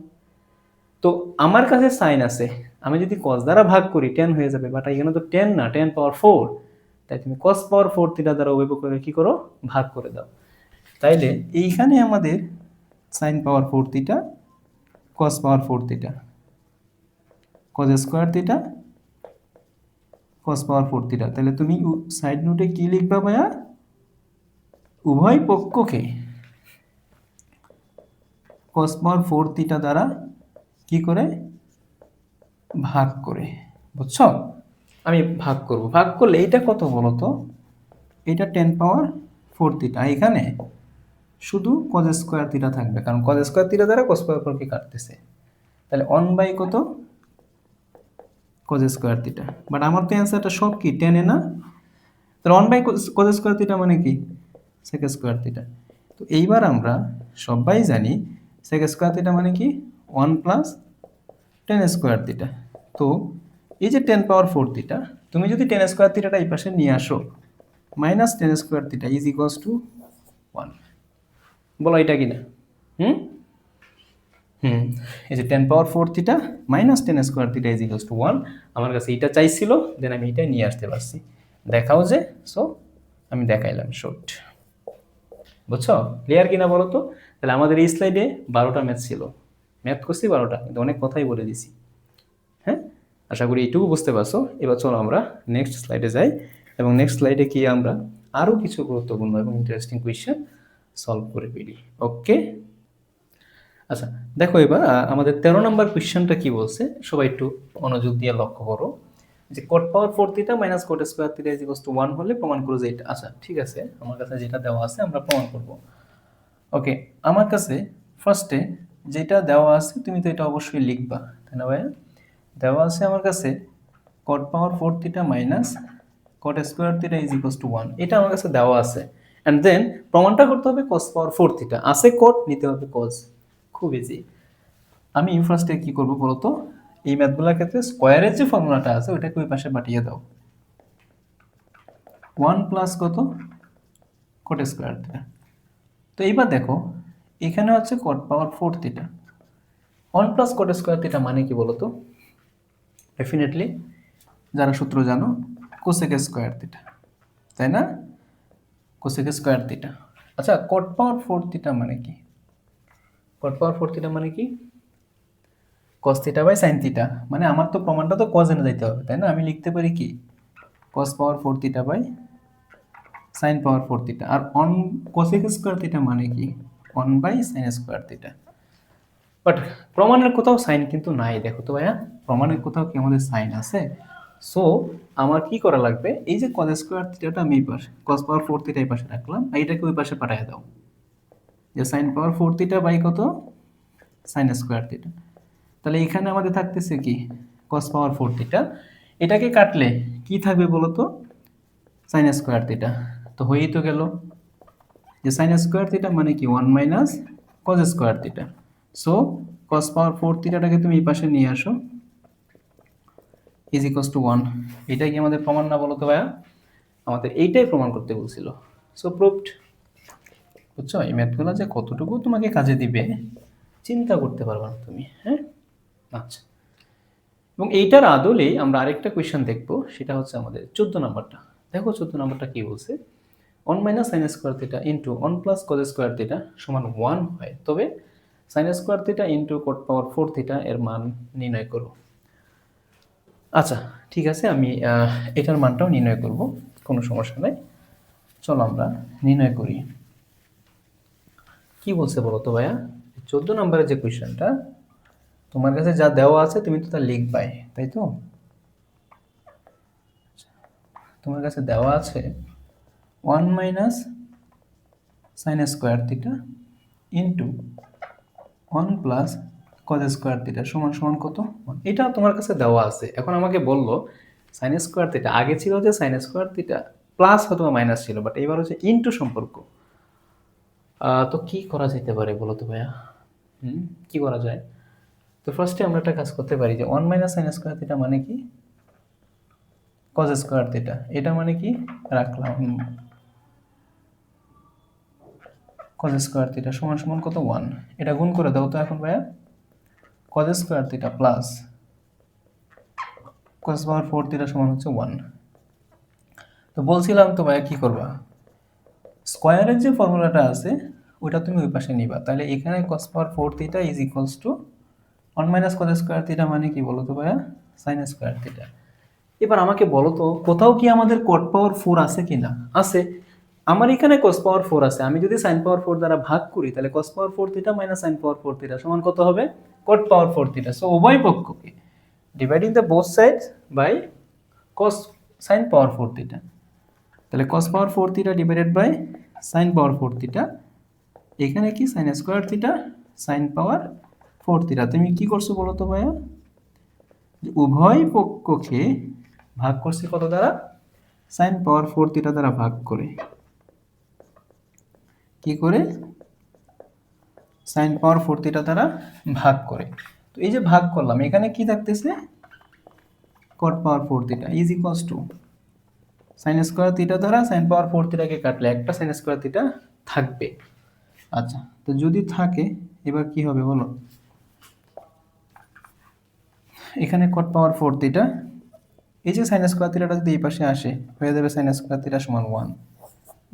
তো আমার কাছে সাইন আছে, আমি যদি cos দ্বারা ভাগ করি 10 হয়ে যাবে, বাট এখানে তো 10 না, 10 পাওয়ার 4, তাই তুমি cos পাওয়ার 4 থিটা দ্বারা উভয় পক্ষকে কি করো, ভাগ করে দাও। তাইলে এইখানে আমাদের সাইন পাওয়ার 4 theta, cos power 4 theta, cos square theta, cos power 4 theta. তাহলে তুমি সাইড নোটে কি লিখবা ভাইয়া, উভয় পক্ষকে cos পাওয়ার 4 থিটা দ্বারা কি করে, ভাগ করে, বুঝছো? আমি ভাগ করব, ভাগ করলে এটা কত বলো তো, এটা 10 পাওয়ার 4 থিটা, এখানে শুধু cos স্কয়ার থিটা থাকবে, কারণ cos স্কয়ার থিটা দ্বারা cos পাওয়ার 4 কে কাটতেছে। তাহলে 1 বাই কত, cos স্কয়ার থিটা। বাট আমার তো অ্যান্সারটা সব কি 10 এ না, তাহলে 1 বাই cos স্কয়ার থিটা মানে কি, sec স্কয়ার থিটা। তো এইবার আমরা সবাই জানি sec স্কয়ার থিটা মানে কি 1 প্লাস টেন স্কোয়ার থিটা। তো এই যে 10 পাওয়ার 4 থিটা, তুমি যদি 10 স্কোয়ার থিটাটা এই পাশে নিয়ে আসো, minus 10 square theta is equals to 1। বলো এটা কিনা? হুম হুম এই যে 10 পাওয়ার 4 theta minus 10 square theta is equals to 1, আমার কাছে এটা চাইছিল, দেন আমি এটা নিয়ে আসতে পারছি। দেখাও যে, সো আমি দেখাইলাম শর্ট। বুঝছো? ক্লিয়ার কিনা বলো তো? তাহলে আমাদের এই স্লাইডে 12টা ম্যাথ ছিল, ম্যাথ করছি 12টা, কিন্তু অনেক কথাই বলে দিছি। হ্যাঁ, আশা করি এইটুকু বুঝতে পারছো। এবার চলো আমরা নেক্সট স্লাইডে যাই, এবং নেক্সট স্লাইডে কি আমরা আরও কিছু গুরুত্বপূর্ণ এবং ইন্টারেস্টিং কোয়েশ্চেন সলভ করে ফেলি। ওকে, আচ্ছা দেখো এবার আমাদের 13 নম্বর কোয়েশ্চেনটা কি বলছে, সবাই একটু মনোযোগ দিয়ে লক্ষ্য করো, যে cot power 4 theta minus cot square theta is equals to 1 হলে প্রমাণ করো যে এটা। আচ্ছা ঠিক আছে, আমার কাছে যেটা দেওয়া আছে আমরা প্রমাণ করব। ওকে, আমার কাছে ফার্স্টে যেটা দেওয়া আছে তুমি তো এটা অবশ্যই লিখবা, তাই না ভাইয়া? দেওয়া আছে আমার কাছে cot power 4 theta minus cot square theta is equals to 1, এটা আমার কাছে দেওয়া আছে। এন্ড দেন প্রমাণটা করতে হবে cos পাওয়ার 4 থিটা, আছে cot নিতে হবে cos, খুব ইজি। আমি ফার্স্টে কি করব বলতো, এই ম্যাথগুলোর ক্ষেত্রে স্কয়ারের যে ফর্মুলাটা আছে ওইটাকে ওই পাশে পাঠিয়ে দাও। 1 প্লাস কত, cot স্কয়ার থিটা। তো এইবার দেখো এখানে হচ্ছে cot power 4 theta, 1 plus cot square theta মানে কি বলতো, ডেফিনেটলি যারা সূত্র জানো কোসেক স্কয়ার থিটা, তাই না? Cosec square theta. আচ্ছা cot পাওয়ার 4 থিটা মানে কি, cot পাওয়ার 4 থিটা মানে কি, cos theta by sin theta. মানে আমার তো প্রমাণটা তো cos এনে যাইতে হবে, তাই না? আমি লিখতে পারি কি cos power 4 theta by sin power 4 theta. আর অন cosec স্কয়ার থিটা মানে কি 1 by sin square theta. But প্রমাণের কোথাও সাইন কিন্তু নাই, দেখো তো ভাইয়া, প্রমাণের কোথাও কি আমাদের সাইন আছে? সো আমার কি করা লাগবে, এই যে cos স্কয়ার থিটাটা আমি এই পাশে cos পাওয়ার 4 থিটা এই পাশে রাখলাম, এইটাকে ওই পাশে পাঠিয়ে দাও, যে sin পাওয়ার 4 থিটা বাই কত sin স্কয়ার থিটা। তাহলে এখানে আমাদের থাকতেছে কি cos পাওয়ার 4 থিটা, এটাকে কাটলে কি থাকবে বলো তো, sin স্কয়ার থিটা। তো হয়েই তো গেল যে sin স্কয়ার থিটা মানে কি 1 minus cos square theta. So cos power 4 থিটাটাকে তুমি এই পাশে নিয়ে আসো, ইজ ইকুয়ালস টু 1। এটাই কি আমাদের প্রমাণ না বলো তো ভাইয়া? আমাদের এইটাই প্রমাণ করতে বলছিল। So proved. বুঝছো, এই ম্যাথগুলো যে কতটুকু তোমাকে কাজে দিবে চিন্তা করতে পারবা না তুমি। হ্যাঁ, আচ্ছা, এবং এইটার আদলেই আমরা আরেকটা কোয়েশ্চেন দেখবো, সেটা হচ্ছে আমাদের 14 নাম্বারটা। দেখো 14 নাম্বারটা কি বলছে, 1 minus sine square theta into 1 plus cos square theta সমান 1 হয়, তবে sine square theta into cot power 4 theta এর মান নির্ণয় করো। আচ্ছা ঠিক আছে, আমি এটার মানটাও নির্ণয় করব, কোনো সমস্যা নেই। চলো আমরা নির্ণয় করি। কি বলছে বলো তো ভাইয়া, 14 নম্বরের যে কোয়েশ্চেনটা, তোমার কাছে যা দেওয়া আছে তুমি তো তা লিখবাই, তাই তো? তোমার কাছে দেওয়া আছে 1 minus sine square theta into 1 plus cos square theta সমান সমান কত, এটা তোমার কাছে দেওয়া আছে। এখন আমাকে বললো সাইন স্কোয়ার থিটা, আগে ছিল যে সাইন স্কোয়ার থিটা প্লাস অথবা মাইনাস ছিল, বাট এবার হচ্ছে ইন্টু সম্পর্ক। তো কি করা যেতে পারে বলো তো ভাইয়া? কি করা যায়? তো ফার্স্টে আমরা একটা কাজ করতে পারি যে 1 মাইনাস সাইন স্কোয়ার থিটা মানে কি কজ স্কোয়ার থিটা, এটা মানে কি রাখলাম কজ স্কোয়ার থিটা সমান সমান কত 1, এটা গুণ করে দাও তো এখন ভাইয়া। cos square theta plus cos power 4 theta সমান হচ্ছে 1। তো বলছিলাম তো ভাই কি করবা, স্কয়ারের যে ফর্মুলাটা আছে ওটা তুমি ওই পাশে নিবা, তাহলে এখানে cos power 4 theta is equals to 1 minus cos square theta মানে কি বলো তো ভাইয়া, sin স্কয়ার থিটা। এবার আমাকে বলো তো কোথাও কি আমাদের cot পাওয়ার 4 আছে কিনা? আছে। আমার এখানে cos পাওয়ার 4 আছে, আমি যদি sin পাওয়ার 4 দ্বারা ভাগ করি তাহলে cos power 4 theta minus sin power 4 theta সমান কত হবে? cot power 4 theta. সো উভয় পক্ষকে dividing the both sides by cos sin power 4 theta, তাহলে cos power 4 theta divided by sin power 4 theta, এখানে কি sin square theta sin power 4 theta. তুমি কি করছো বলো তো ভাইয়া, যে উভয় পক্ষকে ভাগ করছি কত দ্বারা? sin পাওয়ার 4 থিটা দ্বারা ভাগ করে। কি করে? sin পাওয়ার 4 থিটা দ্বারা ভাগ করে। তো এই যে ভাগ করলাম, এখানে কি থাকতেছে? cot power 4 theta is equals two sin square theta দ্বারা sin পাওয়ার 4 থিটাকে কাটলে একটা sin স্কয়ার থিটা থাকবে। আচ্ছা, তো যদি থাকে এবার কি হবে বলো, এখানে cot পাওয়ার 4 থিটা, এই যে sin স্কয়ার থিটাটা যদি এই পাশে আসে হয়ে যাবে sin স্কয়ার থিটা সমান 1।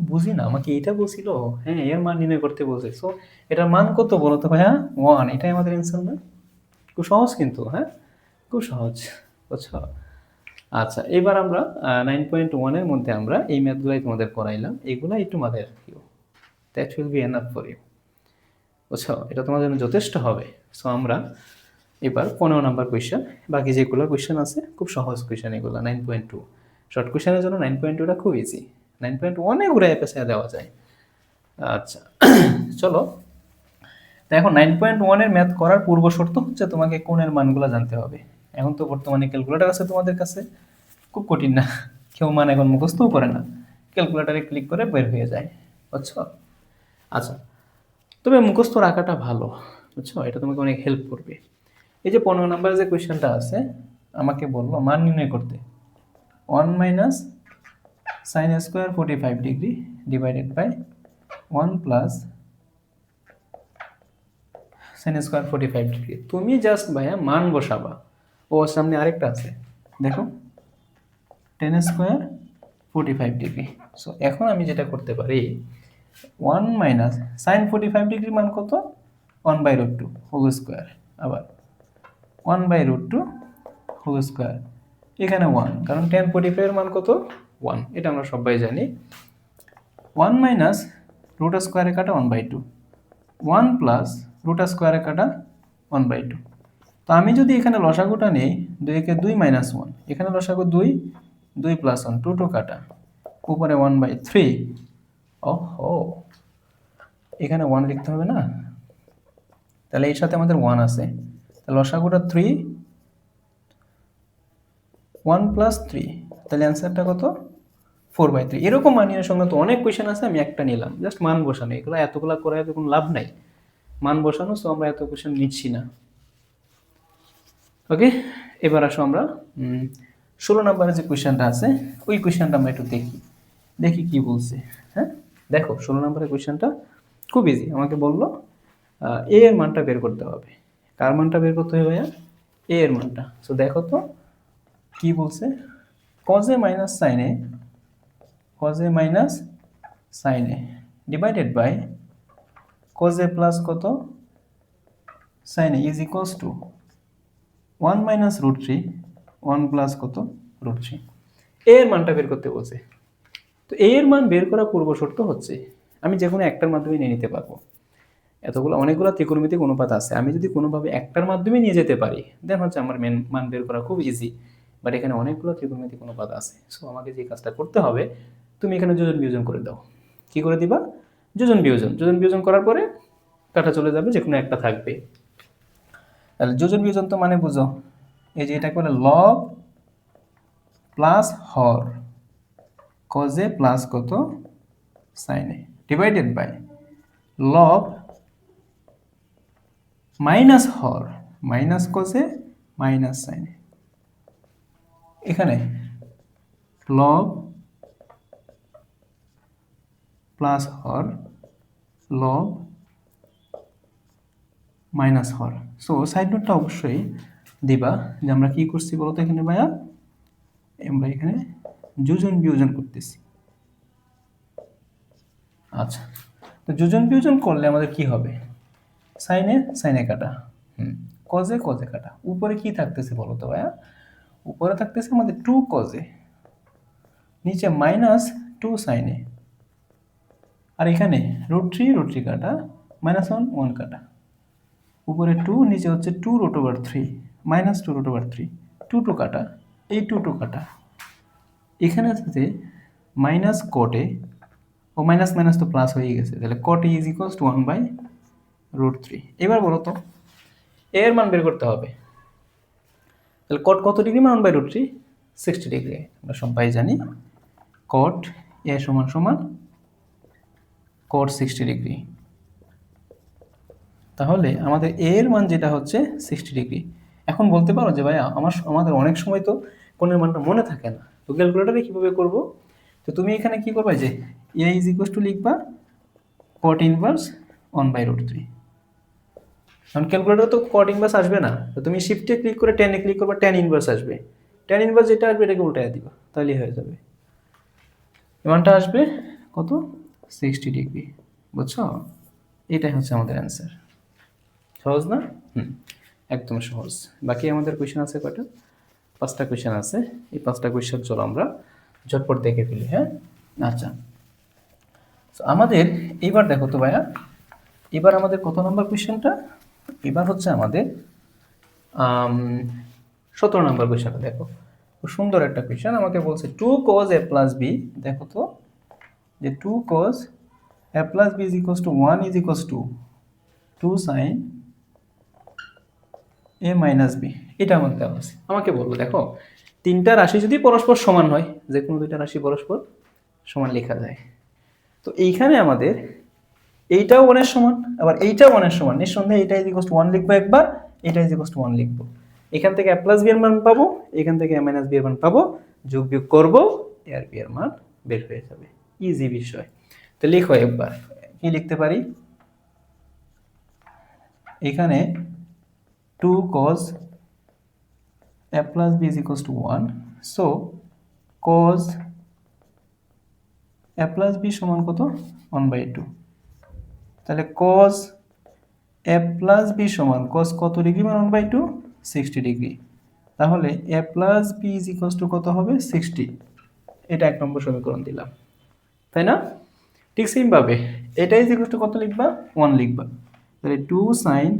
বুঝি না, আমাকে এটা বলছিল, হ্যাঁ এর মান নির্ণয় করতে বলছে। সো এটার মান কত বলো তো ভাইয়া? 1। এটাই আমাদের অ্যান্সার না? খুব সহজ কিন্তু, হ্যাঁ খুব সহজ, বুঝছো? আচ্ছা, এবার আমরা 9.1 এর মধ্যে আমরা এই ম্যাথগুলাই তোমাদের করাইলাম, এগুলা একটু মাথায় রাখিও, that will be enough for you, বুঝছো? এটা তোমার জন্য যথেষ্ট হবে। সো আমরা এবার 15 নাম্বার কোয়েশ্চেন, বাকি যেগুলো কোয়েশ্চেন আছে খুব সহজ কোয়েশ্চেন এগুলো। 9.2 শর্ট কোয়েশ্চেনের জন্য 9.2টা খুব ইজি, 9.1-এ ঘুরাই পেছায় দেওয়া যায়। আচ্ছা চলো, এখন 9.1 এর ম্যাথ করার পূর্ব শর্ত হচ্ছে তোমাকে কোণের মানগুলো জানতে হবে। এখন তো বর্তমানে ক্যালকুলেটর আছে তোমাদের কাছে, খুব কঠিন না, কেউ মান এখন মুখস্থও করে না, ক্যালকুলেটরে ক্লিক করে বের হয়ে যায়, বুঝছো? আচ্ছা, তবে মুখস্থ রাখাটা ভালো, বুঝছো? এটা তোমাকে অনেক হেল্প করবে। এই যে 15 নম্বরের যে কোয়েশ্চেনটা আছে, আমাকে বলবো মান নির্ণয় করতে 1 minus sine square 45 degree divided by 1 plus sine square 45 degree. তুমি জাস্ট ভাইয়া মান বসাবা। ও সামনে আরেকটা আছে, দেখো, টেন স্কোয়ার 45 ডিগ্রি। সো এখন আমি যেটা করতে পারি, 1 মাইনাস সাইন 45 ডিগ্রি মান কত? 1/√2 হোল স্কোয়ার, আবার 1/√2 হোল স্কোয়ার, এখানে 1, কারণ টেন 45 এর মান কত? 1, এটা আমরা সবাই জানি। 1 মাইনাস রুট স্কোয়ারে কাটা 1/2, 1 প্লাস রুট স্কোয়ারে কাটা 1/2। তো আমি যদি এখানে লসাগুটা নেই, 2 কে 2 মাইনাস 1, এখানে লসাগু 2, 2 প্লাস 1, 2 2 কাটা, উপরে 1/3। ওহো, এখানে 1 লিখতে হবে না, তাহলে এর সাথে আমাদের 1 আছে, তাহলে লসাগুটা 3, 1 প্লাস 3, তাহলে অ্যান্সারটা কত? 4/3। এরকম মানের সঙ্গে তো অনেক কোয়েশ্চেন আছে, আমি একটা নিলাম, জাস্ট মান বসানো, এগুলো এতগুলো করে কোনো লাভ নাই, মান বসানো, সো আমরা এত কোয়েশ্চেন নিচ্ছি না। ওকে, এবার আসো আমরা 16 নম্বরের যে কোয়েশ্চেনটা আছে ওই কোয়েশ্চেনটা আমরা একটু দেখি, দেখি কি বলছে। হ্যাঁ দেখো, 16 নম্বরের কোয়েশ্চেনটা খুব ইজি। আমাকে বললো এ এর মানটা বের করতে হবে। কার মানটা বের করতে হবে ভাইয়া? এ এর মানটা। সো দেখো তো কি বলছে, cos a minus sine A, cos a minus sine A divided by cos a plus কত sine A is equals to 1 minus √3, 1 plus কত √3। এর মানটা বের করতে বলছে। তো এর মান বের করা পূর্ব শর্ত হচ্ছে আমি যে কোনো একটার মাধ্যমে নিয়ে নিতে পারবো। এতগুলো অনেকগুলো ত্রিকোণমিতিক অনুপাত আছে, আমি যদি কোনোভাবে একটার মাধ্যমে নিয়ে যেতে পারি দেন হচ্ছে আমার মান বের করা খুব ইজি। বাট এখানে অনেকগুলো ত্রিকোণমিতিক অনুপাত আছে, সো আমাকে যে কাজটা করতে হবে, তুমি এখানে যোজন বিয়োজন করে দাও। কি করে দিবা? যোজন বিয়োজন। যোজন বিয়োজন করার পরে কাটা চলে যাবে, যে কোনো একটা থাকবে। তাহলে যোজন বিয়োজন তো মানে বুঝো, এই যে এটাকে বলে লব plus Har, cos a plus কত sin a ডিভাইডেড বাই লব মাইনাস হর minus cos a minus sin a। এখানে লব প্লাস হর লব মাইনাস হর। সো সাইড নোটটা অবশ্যই দিবা যে আমরা কি করছি বলতো এখানে ভাইয়া, আমরা এখানে যোজন বিয়োজন করতেছি। আচ্ছা, তো যোজন বিয়োজন করলে আমাদের কি হবে, সাইনে সাইনে কাটা, কজে কজে কাটা। উপরে কি থাকতেছে বলো তো ভাইয়া, উপরে থাকতেছে আমাদের 2 কজে, নিচে -2 সাইনে, আর এখানে √3 কাটা, -1 1 কাটা, উপরে 2 নিচে হচ্ছে 2√3 -2√3, 2 কাটা, এই 2 কাটা, এখানে আছে মাইনাস কটে, ও মাইনাস মাইনাস তো প্লাস হয়ে গেছে, তাহলে কট ইজ ইকুয়ালস টু 1/√3। এবার বলো তো এর মান বের করতে হবে, তাহলে কট কত ডিগ্রি মান 1/√3, 60 ডিগ্রি। আমরা সবাই জানি কট এ সমান সমান কট 60 ডিগ্রি। তাহলে আমাদের এর মান যেটা হচ্ছে 60 ডিগ্রি। এখন বলতে পারো যে ভাইয়া আমাদের অনেক সময় তো কোণের মানটা মনে থাকে না, তো ক্যালকুলেটরে কীভাবে করবো, তো তুমি এখানে কি করবে যে এ ইজ ইকুয়ালস টু লিখবা কট ইনভার্স 1/√3। কারণ ক্যালকুলেটর তো কট ইনভার্স আসবে না, তো তুমি শিফটে ক্লিক করে টেনে ক্লিক করবে, টেন ইনভার্স আসবে, টেন ইনভার্স যেটা আসবে এটাকে উল্টায় দিবা, তাহলেই হয়ে যাবে। মানটা আসবে কত, 60 ডিগ্রি। বুঝছো, এটাই হচ্ছে আমাদের অ্যান্সার। সহজ না? একদম সহজ। বাকি আমাদের কোয়েশ্চেন আছে কয়টা, 5টা কোয়েশ্চেন আছে। এই 5টা কোয়েশ্চেন চলো আমরা ঝটপট দেখে ফেলি। হ্যাঁ, আচ্ছা, তো আমাদের এইবার দেখো তো ভাইয়া, এবার আমাদের কত নম্বর কোয়েশ্চেনটা, এবার হচ্ছে আমাদের 17 নম্বর কোয়েশ্চেনটা। দেখো খুব সুন্দর একটা কোয়েশ্চেন, আমাকে বলছে 2 cos a plus b, দেখো তো যে 2 cos a plus b is equals to 1 is equals to 2 sin a minus b, এটা আমাদের দেওয়া আছে। আমাকে বললো দেখো তিনটা রাশি যদি পরস্পর সমান হয়, যে কোনো দুইটা রাশি পরস্পর সমান লেখা যায়, তো এইখানে আমাদের এইটাও 1 এর সমান, আবার এইটাও 1 এর সমান, নিঃসন্দেহে এটা ইজ ইকুয়ালস টু 1 লিখবো একবার, এটা ইজ ইকুয়ালস টু 1 লিখবো, এখান থেকে a প্লাস b এর মান পাবো, এখান থেকে a মাইনাস b এর মান পাবো, যোগ বিয়োগ করবো, a আর b এর মান বের হয়ে যাবে। ইজি বিষয়। তো লিখো একবার, কি লিখতে পারি, এখানে 2 cos a plus b is equals to 1, so cos a plus b সমান কত, 1/2, তাহলে cos a plus b সমান cos কত ডিগ্রি মান 1/2, 60 ডিগ্রি, তাহলে a plus b is equals to কত হবে, 60। এটা 1 নম্বর সমীকরণ দিলাম, তাই না? ঠিক সেম ভাবে এটা ইজ ইকুয়াল টু কত লিখবা, 1 লিখবা, তাহলে 2 sin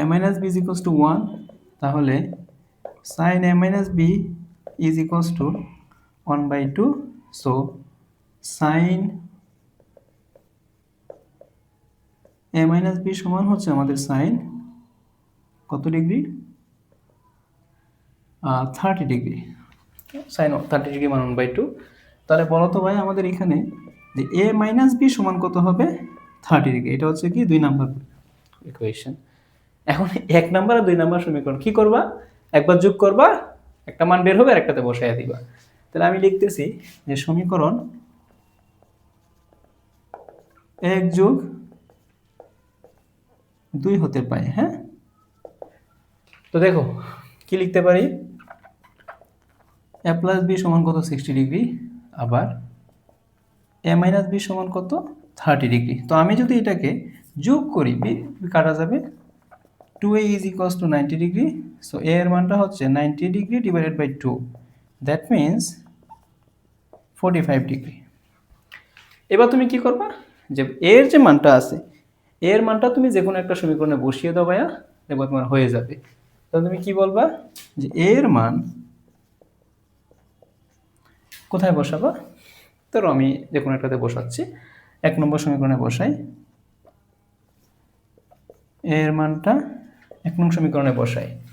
a minus b is equals to 1, তাহলে sin a minus b is equals to 1/2, so sin a minus b সমান হচ্ছে আমাদের sin কত ডিগ্রি, 30 ডিগ্রি, sin 30 ডিগ্রি মান 1/2। তাহলে বলো তো ভাই আমাদের এখানে যে a মাইনাস b সমান কত হবে, 30 ডিগ্রি। এটা হচ্ছে কি 2 নাম্বার ইকুয়েশন। এখন 1 নাম্বার আর 2 নাম্বার সমীকরণ কি করবা, একবার যোগ করবা, একটা মান বের হবে আর একটাতে বসায় দিবা। তাহলে আমি লিখতেছি যে সমীকরণ 1 যোগ 2 হতে পারে। হ্যাঁ, তো দেখো কি লিখতে পারি, a প্লাস b সমান কত, 60 ডিগ্রি, আবার a মাইনাস b সমান কত, 30 ডিগ্রি। তো আমি যদি এটাকে যোগ করি, কাটা যাবে, 2a is equals to 90 degree, so a এর মানটা হচ্ছে 90 degree divided by 2, that means 45 degree. এবার তুমি কি করবা, যে এর যে মানটা আছে, এর মানটা তুমি যে কোনো একটা সমীকরণে বসিয়ে দাও ভাইয়া, দেখো তোমার হয়ে যাবে। তাহলে তুমি কি বলবা, যে এর মান কোথায় বসাবা, ধরো আমি যে কোনো একটাতে বসাচ্ছি, 1 নম্বর সমীকরণে বসাই, এর মানটা 1 নং সমীকরণে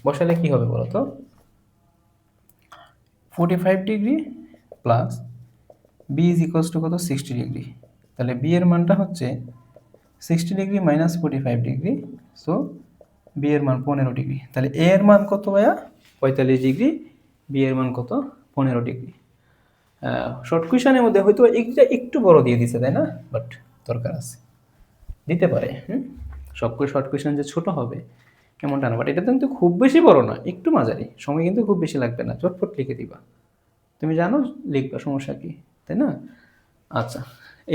বসালে কি হবে বলো তো, 45 degree plus b is equals to কত, 60 ডিগ্রি, তাহলে b এর মানটা হচ্ছে 60 degree minus 45 degree, so b এর মান 15 ডিগ্রি। তাহলে a এর মান কত ভাইয়া, 45 ডিগ্রি, b এর মান কত, 15 ডিগ্রি। শর্ট কোয়েশনের মধ্যে হয়তো এইটা একটু বড় দিয়ে দিছে, তাই না, বাট দরকার আছে, দিতে পারে। সব শর্ট কোয়েশ্চেন যে ছোট হবে এমনটা না, বাট এটা কিন্তু খুব বেশি বড় না, একটু মাঝারি, সময় কিন্তু খুব বেশি লাগবে না, চটপট লিখে দিবা, তুমি জানো লিখবা, সমস্যা কি, তাই না? আচ্ছা,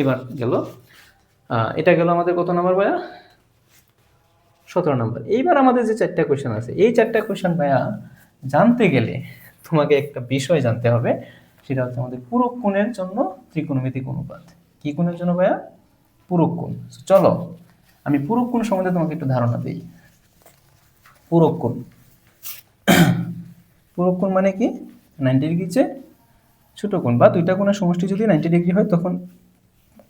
এবার গেল এটা গেল আমাদের কত নাম্বার ভাইয়া? 17 নাম্বার। এইবার আমাদের যে 4টা কোয়েশ্চেন আছে, এই 4টা কোয়েশ্চেন ভাইয়া জানতে গেলে তোমাকে একটা বিষয় জানতে হবে, সেটা হচ্ছে আমাদের পূরক কোণের জন্য ত্রিকোণমিতিক অনুপাত। কি কোণের জন্য ভাইয়া? পূরক কোণ। চলো আমি পূরক কোণ সম্বন্ধে তোমাকে একটু ধারণা দিই। পূরক কোণ, পূরক কোণ মানে কি? 90 ডিগ্রির চেয়ে ছোট কোণ, বা দুইটা কোণের সমষ্টি যদি 90 ডিগ্রি হয় তখন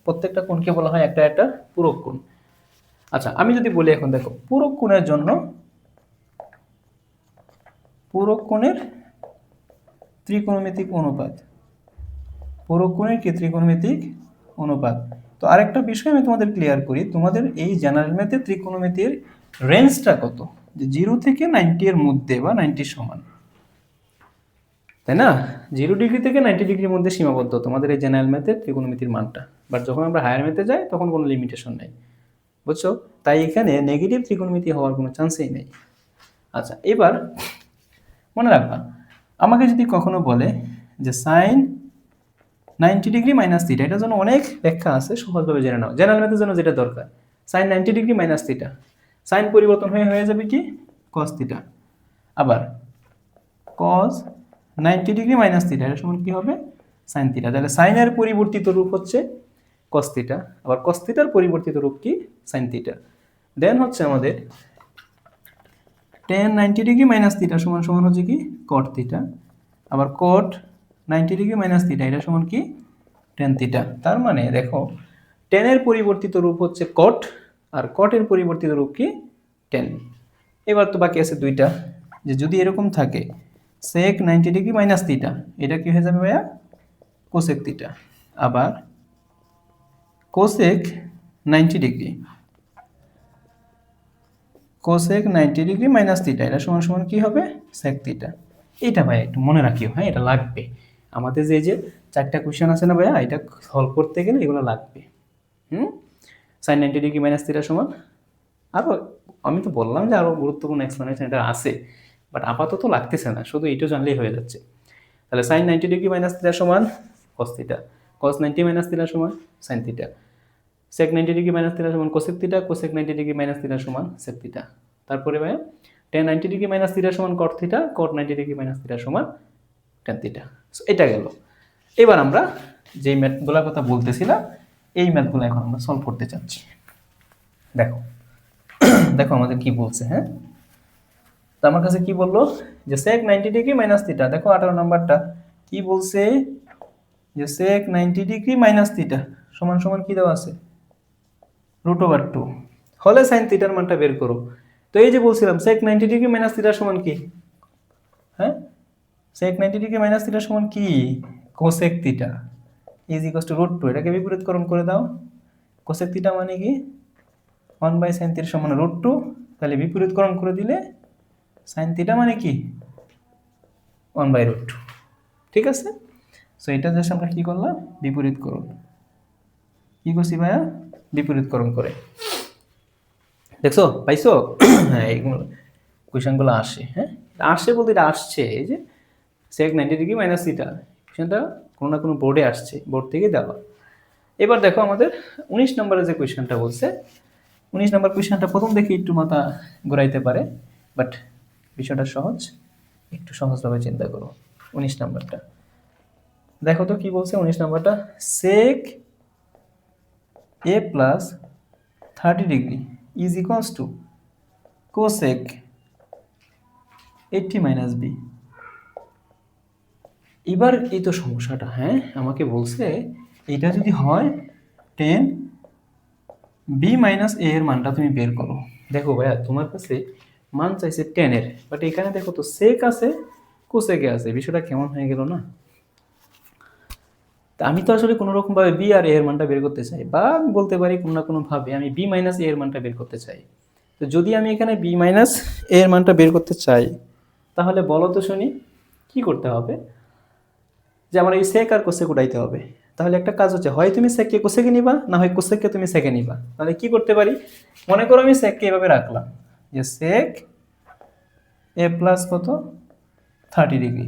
প্রত্যেকটা কোণকে বলা হয় একটা একটা পূরক কোণ। আচ্ছা, আমি যদি বলি এখন দেখো পূরক কোণের জন্য, পূরক কোণের ত্রিকোণমিতিক অনুপাত, পূরক কোণের কি ত্রিকোণমিতিক অনুপাত। তো আরেকটা বিষয় আমি তোমাদের ক্লিয়ার করি, তোমাদের এই জেনারেল ম্যাথে ত্রিকোণমিতির রেঞ্জটা কত? যে 0 থেকে 90 এর মধ্যে বা 90 সমান, তাই না? 0 ডিগ্রি থেকে 90 ডিগ্রির মধ্যে সীমাবদ্ধ তোমাদের এই জেনারেল ম্যাথের ত্রিকোণমিতির মানটা, বাট যখন আমরা হায়ার ম্যাথে যাই তখন কোনো লিমিটেশন নেই, বুঝছো? তাই এখানে নেগেটিভ ত্রিকোণমিতি হওয়ার কোনো চান্সই নেই। আচ্ছা, এবার মনে রাখবা, আমাকে যদি কখনো বলে যে সাইন 90 ডিগ্রি মাইনাস থিটা, এটার জন্য অনেক ব্যাখ্যা আছে, সহজভাবে জেনে নাও। জেনারেল ম্যাথের জন্য যেটা দরকার, sine 90 degree minus theta, sign পরিবর্তন হয়ে যাবে কি কস থিটা, আবার কস 90 ডিগ্রি মাইনাস থিটা এটা সমান কি হবে? Sine theta. তাহলে সাইনের পরিবর্তিত রূপ হচ্ছে কস থিটা, আবার কস থিটার পরিবর্তিত রূপ কি? Sine theta. দেন হচ্ছে আমাদের tan 90 ডিগ্রি মাইনাস থিটা সমান সমান হচ্ছে কি কট থিটা, আবার কট 90 ডিগ্রি মাইনাস থিটা এটা সমান কি tan থিটা। তার মানে দেখো tan এর পরিবর্তিত রূপ হচ্ছে কট, আর কটের পরিবর্তিত রূপ কি tan। এবার তো বাকি আছে দুইটা, যে যদি এরকম থাকে sec 90 ডিগ্রি মাইনাস থিটা, এটা কি হয়ে যাবে ভাইয়া? কোসেক থিটা, আবার cosec 90 degree, cosec 90 degree minus theta এটা সমান সমান কি হবে? Sec theta. এটা ভাইয়া একটু মনে রাখিও, হ্যাঁ এটা লাগবে আমাদের, যে 4টা কোশ্চেন আছে না ভাইয়া, এটা সলভ করতে গেলে এগুলো লাগবে। সাইন 90 ডিগ্রি মাইনাস থিটা সমান, আরও আমি তো বললাম যে আরও গুরুত্বপূর্ণ এক্সপ্লেনেশন এটা আছে, বাট আপাতত লাগতেছে না, শুধু এইটা জানলেই হয়ে যাচ্ছে। তাহলে সাইন 90 ডিগ্রি মাইনাস থিটা সমান কস থিটা, কস 90 মাইনাস থিটা সমান সাইন থিটা, সেক 90 ডিগ্রি মাইনাস থিটা সমান cosec theta, cosec 90 degree minus theta সমান সেক থিটা। তারপরে ভাইয়া tan 90 ডিগ্রি মাইনাস থিটা সমান কট থিটা, কট 90 ডিগ্রি মাইনাস থিটা সমান tan থিটা। সো এটা গেল। এবার আমরা যেই ম্যাথগুলোর কথা বলতেছিলাম, এই ম্যাথগুলো এখন আমরা সলভ করতে চাচ্ছি। দেখো দেখো আমাদের কি বলছে, হ্যাঁ তো আমার কাছে কি বললো যে sec 90 ডিগ্রি মাইনাস থিটা, দেখো 18 নাম্বারটা কি বলছে, যে sec 90 ডিগ্রি মাইনাস থিটা সমান সমান কি দেওয়া আছে? √2 হলে সাইন থিটার মানটা বের করো। তো এই যে বলছিলাম sec 90 ডিগ্রি মাইনাস থিটার সমান কি, হ্যাঁ sec 90 ডিগ্রি মাইনাস থিটার সমান কি? cosec theta is equals to √2, এটাকে বিপরীতকরণ করে দাও। cosec থিটা মানে কি 1/sin থিটা সমান √2, তাহলে বিপরীতকরণ করে দিলে sin থিটা মানে কি 1/√2, ঠিক আছে? সো এটা জাস্ট আমরা কি করলাম, বিপরীতকরণ। কি করছি ভাইয়া? বিপরীতকরণ করে। দেখছো পাইছো? হ্যাঁ এইগুলো কোয়েশনগুলো আসে, হ্যাঁ আসে বলতে এটা আসছে, এই যে sec 90 ডিগ্রি মাইনাস থিটা কোয়েশনটা কোনো না কোনো বোর্ডে আসছে, বোর্ড থেকে দেওয়া। এবার দেখো আমাদের 19 নম্বরে যে কোয়েশনটা বলছে, 19 নম্বর কোয়েশনটা প্রথম দেখে একটু মাথা ঘুরাইতে পারে, বাট বিষয়টা সহজ, একটু সহজভাবে চিন্তা করো। 19 নম্বরটা দেখো তো কি বলছে। 19 নম্বরটা sec a plus 30 degree is equals to cosec 80 minus B. এবার এই তো সমস্যাটা, হ্যাঁ আমাকে বলছে এটা যদি হয় tan বি মাইনাস এ এর মানটা তুমি বের করো। দেখো ভাইয়া তোমার কাছে মান চাইছে tan এর, বাট এখানে দেখো তো sec আছে কোসেকে আছে, বিষয়টা কেমন হয়ে গেল না? তা আমি তো আসলে কোনো রকম ভাবে বি আর এ এর মানটা বের করতে চাই, বা আমি বলতে পারি কোনো না কোনো ভাবে আমি বি মাইনাস এ এর মানটা বের করতে চাই। তো যদি আমি এখানে বি মাইনাস এ এর মানটা বের করতে চাই, তাহলে বলো তো শুনি কি করতে হবে? যে আমার এই সেক আর কোসেক উঠাইতে হবে। তাহলে একটা কাজ হচ্ছে, হয় তুমি সেককে কোসেকে নিবা, না হয় কোসেককে তুমি সেকে নিবা। তাহলে কি করতে পারি, মনে করো আমি সেককে এভাবে রাখলাম যে সেক এ প্লাস কত 30 ডিগ্রি।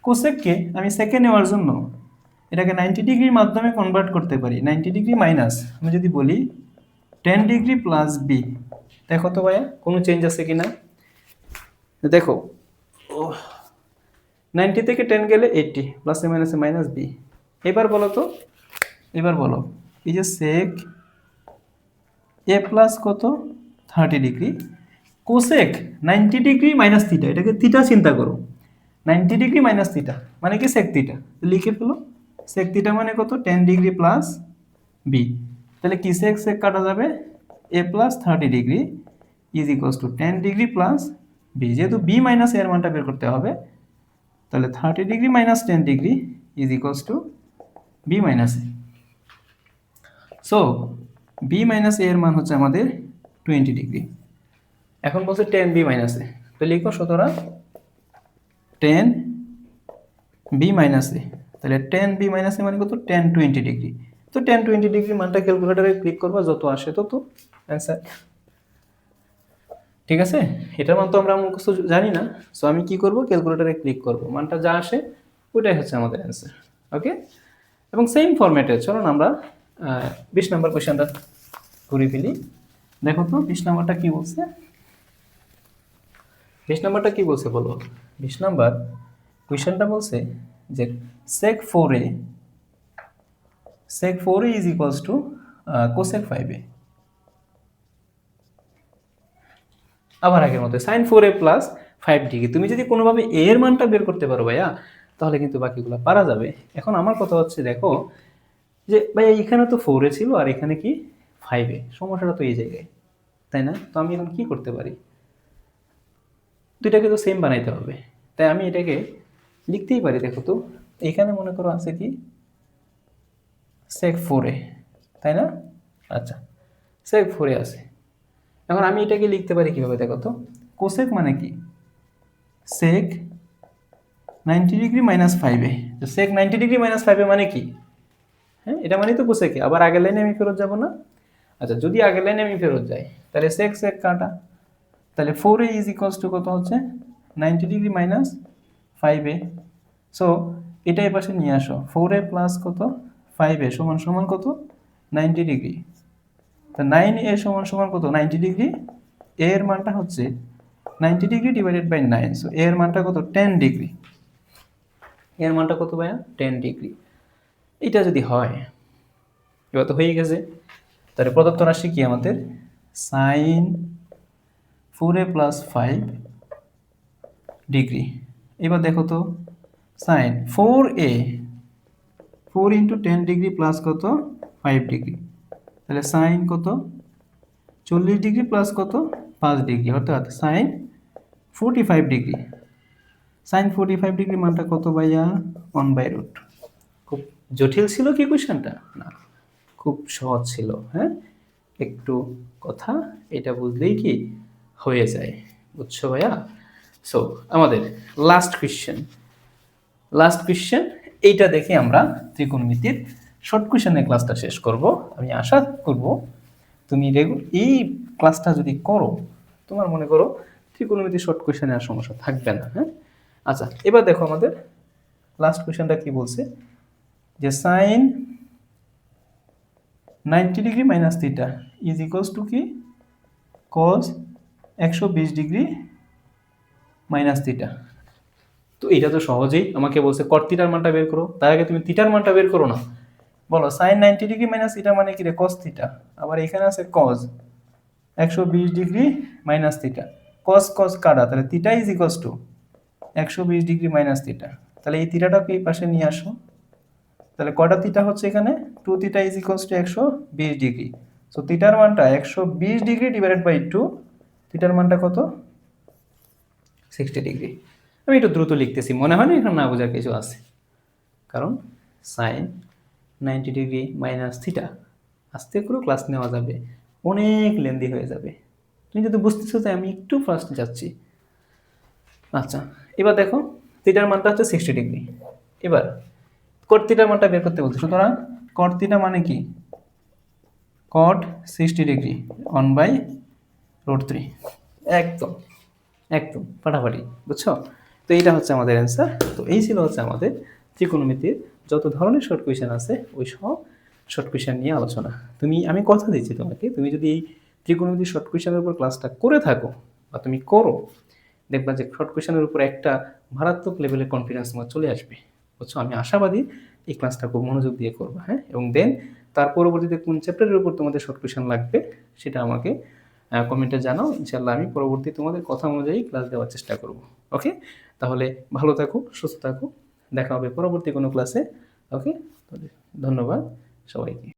কোসেককে আমি সেকে নেওয়ার জন্য এটাকে 90 ডিগ্রির মাধ্যমে কনভার্ট করতে পারি। 90 ডিগ্রি মাইনাস আমি যদি বলি 10 ডিগ্রি প্লাস বি, দেখো তো ভাইয়া কোনো চেঞ্জ আছে কিনা, দেখো 90 থেকে 10 গেলে 80, প্লাসে মাইনাসে মাইনাস বি। এবার বলো তো, এবার বলো এই যে সেক এ প্লাস কত 30 degree, cosec 90 degree minus theta, এটাকে থিটা চিন্তা করো, 90 ডিগ্রি মাইনাস থিটা মানে কি সেক থিটা, লিখে ফেলো সেক থিটা মানে কত 10 ডিগ্রি প্লাস বি। তাহলে কি সেক সেক কাটা যাবে, A plus 30 degree is equals to 10 degree plus B, যেহেতু বি মাইনাস এর মানটা বের করতে হবে, তাহলে 30 degree minus 10 degree is equals to B minus A. So B minus A এর মান হচ্ছে আমাদের 20 ডিগ্রি। এখন বলছে 10 বি মাইনাস এ, তো লিখো সুতরাং 10 বি মাইনাস এ, তাহলে 10 বি মাইনাস এ মানে কত 10 20 ডিগ্রি। তো 10 20 ডিগ্রি মানটা ক্যালকুলেটারে ক্লিক করবা, যত আসে তত অ্যান্সার। ঠিক আছে, এটার মান তো আমরা কিছু জানি না, সো আমি কি করব, ক্যালকুলেটারে ক্লিক করব, মানটা যা আসে ওইটাই হচ্ছে আমাদের অ্যান্সার। ওকে, এবং সেম ফরম্যাটে চলুন আমরা 20 নম্বর কোয়েশ্চেনটা করে ফেলি। দেখো তো 20 নম্বরটা কি বলছে, 20 নম্বরটা কি বলছে বলো। 20 নম্বর কোয়েশ্চেনটা বলছে যে sec 4a is equals to cosec 5a, আবার আগের মতো sin 4a প্লাস 5 ডিগ্রি। তুমি যদি কোনোভাবে a এর মানটা বের করতে পারো ভাইয়া, তাহলে কিন্তু বাকিগুলো পারা যাবে। এখন আমার কথা হচ্ছে দেখো যে ভাইয়া এখানে তো 4a ছিল আর এখানে কি 5a, সমস্যাটা তো এই জায়গায়, তাই না? তো আমি এখন কি করতে পারি, দুইটাকে তো সেম বানাইতে হবে, তাই আমি এটাকে লিখতেই পারি। দেখো তো এখানে মনে করো আছে কি sec 4a, তাই না? আচ্ছা, sec 4a আছে। এখন আমি এটাকে লিখতে পারি কিভাবে, দেখো তো কোসেক মানে কি sec 90 ডিগ্রি মাইনাস 5a, তো sec 90 ডিগ্রি মাইনাস 5a মানে কি, হ্যাঁ এটা মানে তো কোসেকে। আবার আগের লাইনে আমি ফেরত যাব না? আচ্ছা, যদি আগের লাইনে আমি ফেরত যাই তাহলে sec sec কাটা, তাহলে 4a ইজ ইকুয়ালস টু কত হচ্ছে 90 ডিগ্রি মাইনাস 5a। সো এটা এই পাশে নিয়ে আসো, 4a প্লাস কত 5a সমান সমান কত 90 ডিগ্রি। তা 9a সমান সমান কত 90 ডিগ্রি, a এর মানটা হচ্ছে 90 degree divided by 9, so a এর মানটা কত 10 ডিগ্রি, এর মানটা কত ভাইয়া 10 ডিগ্রি। এটা যদি হয়, এবার তো হয়ে গেছে, তাহলে প্রদত্ত রাশি কি আমাদের sin 4a প্লাস 5 ডিগ্রি। এবার দেখো তো sin 4a 4 into 10 degree plus কত 5 ডিগ্রি, তাহলে sin কত 40 ডিগ্রি প্লাস কত 5 ডিগ্রি, অর্থাৎ sin 45 ডিগ্রি। sin 45 ডিগ্রি মানটা কত ভাইয়া 1/√। খুব জটিল ছিল কি কোয়েশ্চেনটা? না, খুব সহজ ছিল। হ্যাঁ, একটু কথা এটা বুঝলেই কি হয়ে যায়, বুঝছো ভাইয়া? সো আমাদের লাস্ট কোয়েশ্চেন এইটা দেখে আমরা ত্রিকোণমিতির শর্ট কোয়েশ্চেনের ক্লাসটা শেষ করব। আমি আশা করব তুমি এই ক্লাসটা যদি করো, তোমার মনে করো ত্রিকোণমিতির শর্ট কোয়েশ্চেনে আর সমস্যা থাকবে না। হ্যাঁ, আচ্ছা এবার দেখো আমাদের লাস্ট কোয়েশ্চেনটা কি বলছে, যে sine 90 degree minus theta is equals to কি কজ 120 ডিগ্রি মাইনাস থিটা। তো এটা তো সহজেই আমাকে বলছে কট থিটার মানটা বের করো, তার আগে তুমি থিটার মানটা বের করো না। বলো সাইন 90 ডিগ্রি মাইনাস থিটা মানে কি রে কস থিটা, আবার এখানে আছে কজ 120 ডিগ্রি মাইনাস থিটা, কস কস কাটা, তাহলে theta is equals two 120 degree minus theta. তাহলে এই থিটাটাকে এই পাশে নিয়ে আসো, তাহলে কটা থিটা হচ্ছে এখানে 2 theta is equals two 120 degree. So থিটার মানটা 120 ডিগ্রি ডিভাইডেড বাই 2, থিটার মানটা কত 60 ডিগ্রি। আমি একটু দ্রুত লিখতেছি, মনে হয় না এখানে না বোঝার কিছু আছে, কারণ সাইন 90 ডিগ্রি মাইনাস থিটা আস্তে করে ক্লাস নেওয়া যাবে, অনেক লেন্দি হয়ে যাবে। তুমি যদি বুঝতেছো যে আমি একটু ফার্স্ট যাচ্ছি। আচ্ছা এবার দেখো থিটার মানটা হচ্ছে 60 ডিগ্রি, এবার কট থিটার মানটা বের করতে বলছে, সুতরাং কট থিটা মানে কি কট 60 ডিগ্রি 1/√3 একদম একদম ফাটাফাটি বুঝছো। তো এইটা হচ্ছে আমাদের অ্যান্সার। তো এই ছিল হচ্ছে আমাদের ত্রিকোণমিতির যত ধরনের শর্ট কোয়েশ্চেন আছে ওই সব শর্ট কোয়েশ্চেন নিয়ে আলোচনা। আমি কথা দিচ্ছি তোমাকে, তুমি যদি এই ত্রিকোণমিতির শর্ট কোয়েশ্চেনের উপর ক্লাসটা করে থাকো বা তুমি করো, দেখবা যে শর্ট কোয়েশ্চেনের উপর একটা মারাত্মক লেভেলের কনফিডেন্স তোমার চলে আসবে বুঝছো। আমি আশাবাদী এই ক্লাসটা খুব মনোযোগ দিয়ে করবা, হ্যাঁ। এবং দেন তার পরবর্তীতে কোন চ্যাপ্টারের উপর তোমাদের শর্ট কোয়েশ্চেন লাগবে সেটা আমাকে কমেন্টে জানাও। ইনশাল্লাহ আমি পরবর্তী তোমাদের কথা অনুযায়ী ক্লাস দেওয়ার চেষ্টা করব। ওকে, তাহলে ভালো থাকো, সুস্থ থাকো, দেখা হবে পরবর্তী কোনো ক্লাসে। ওকে, ধন্যবাদ সবাইকে।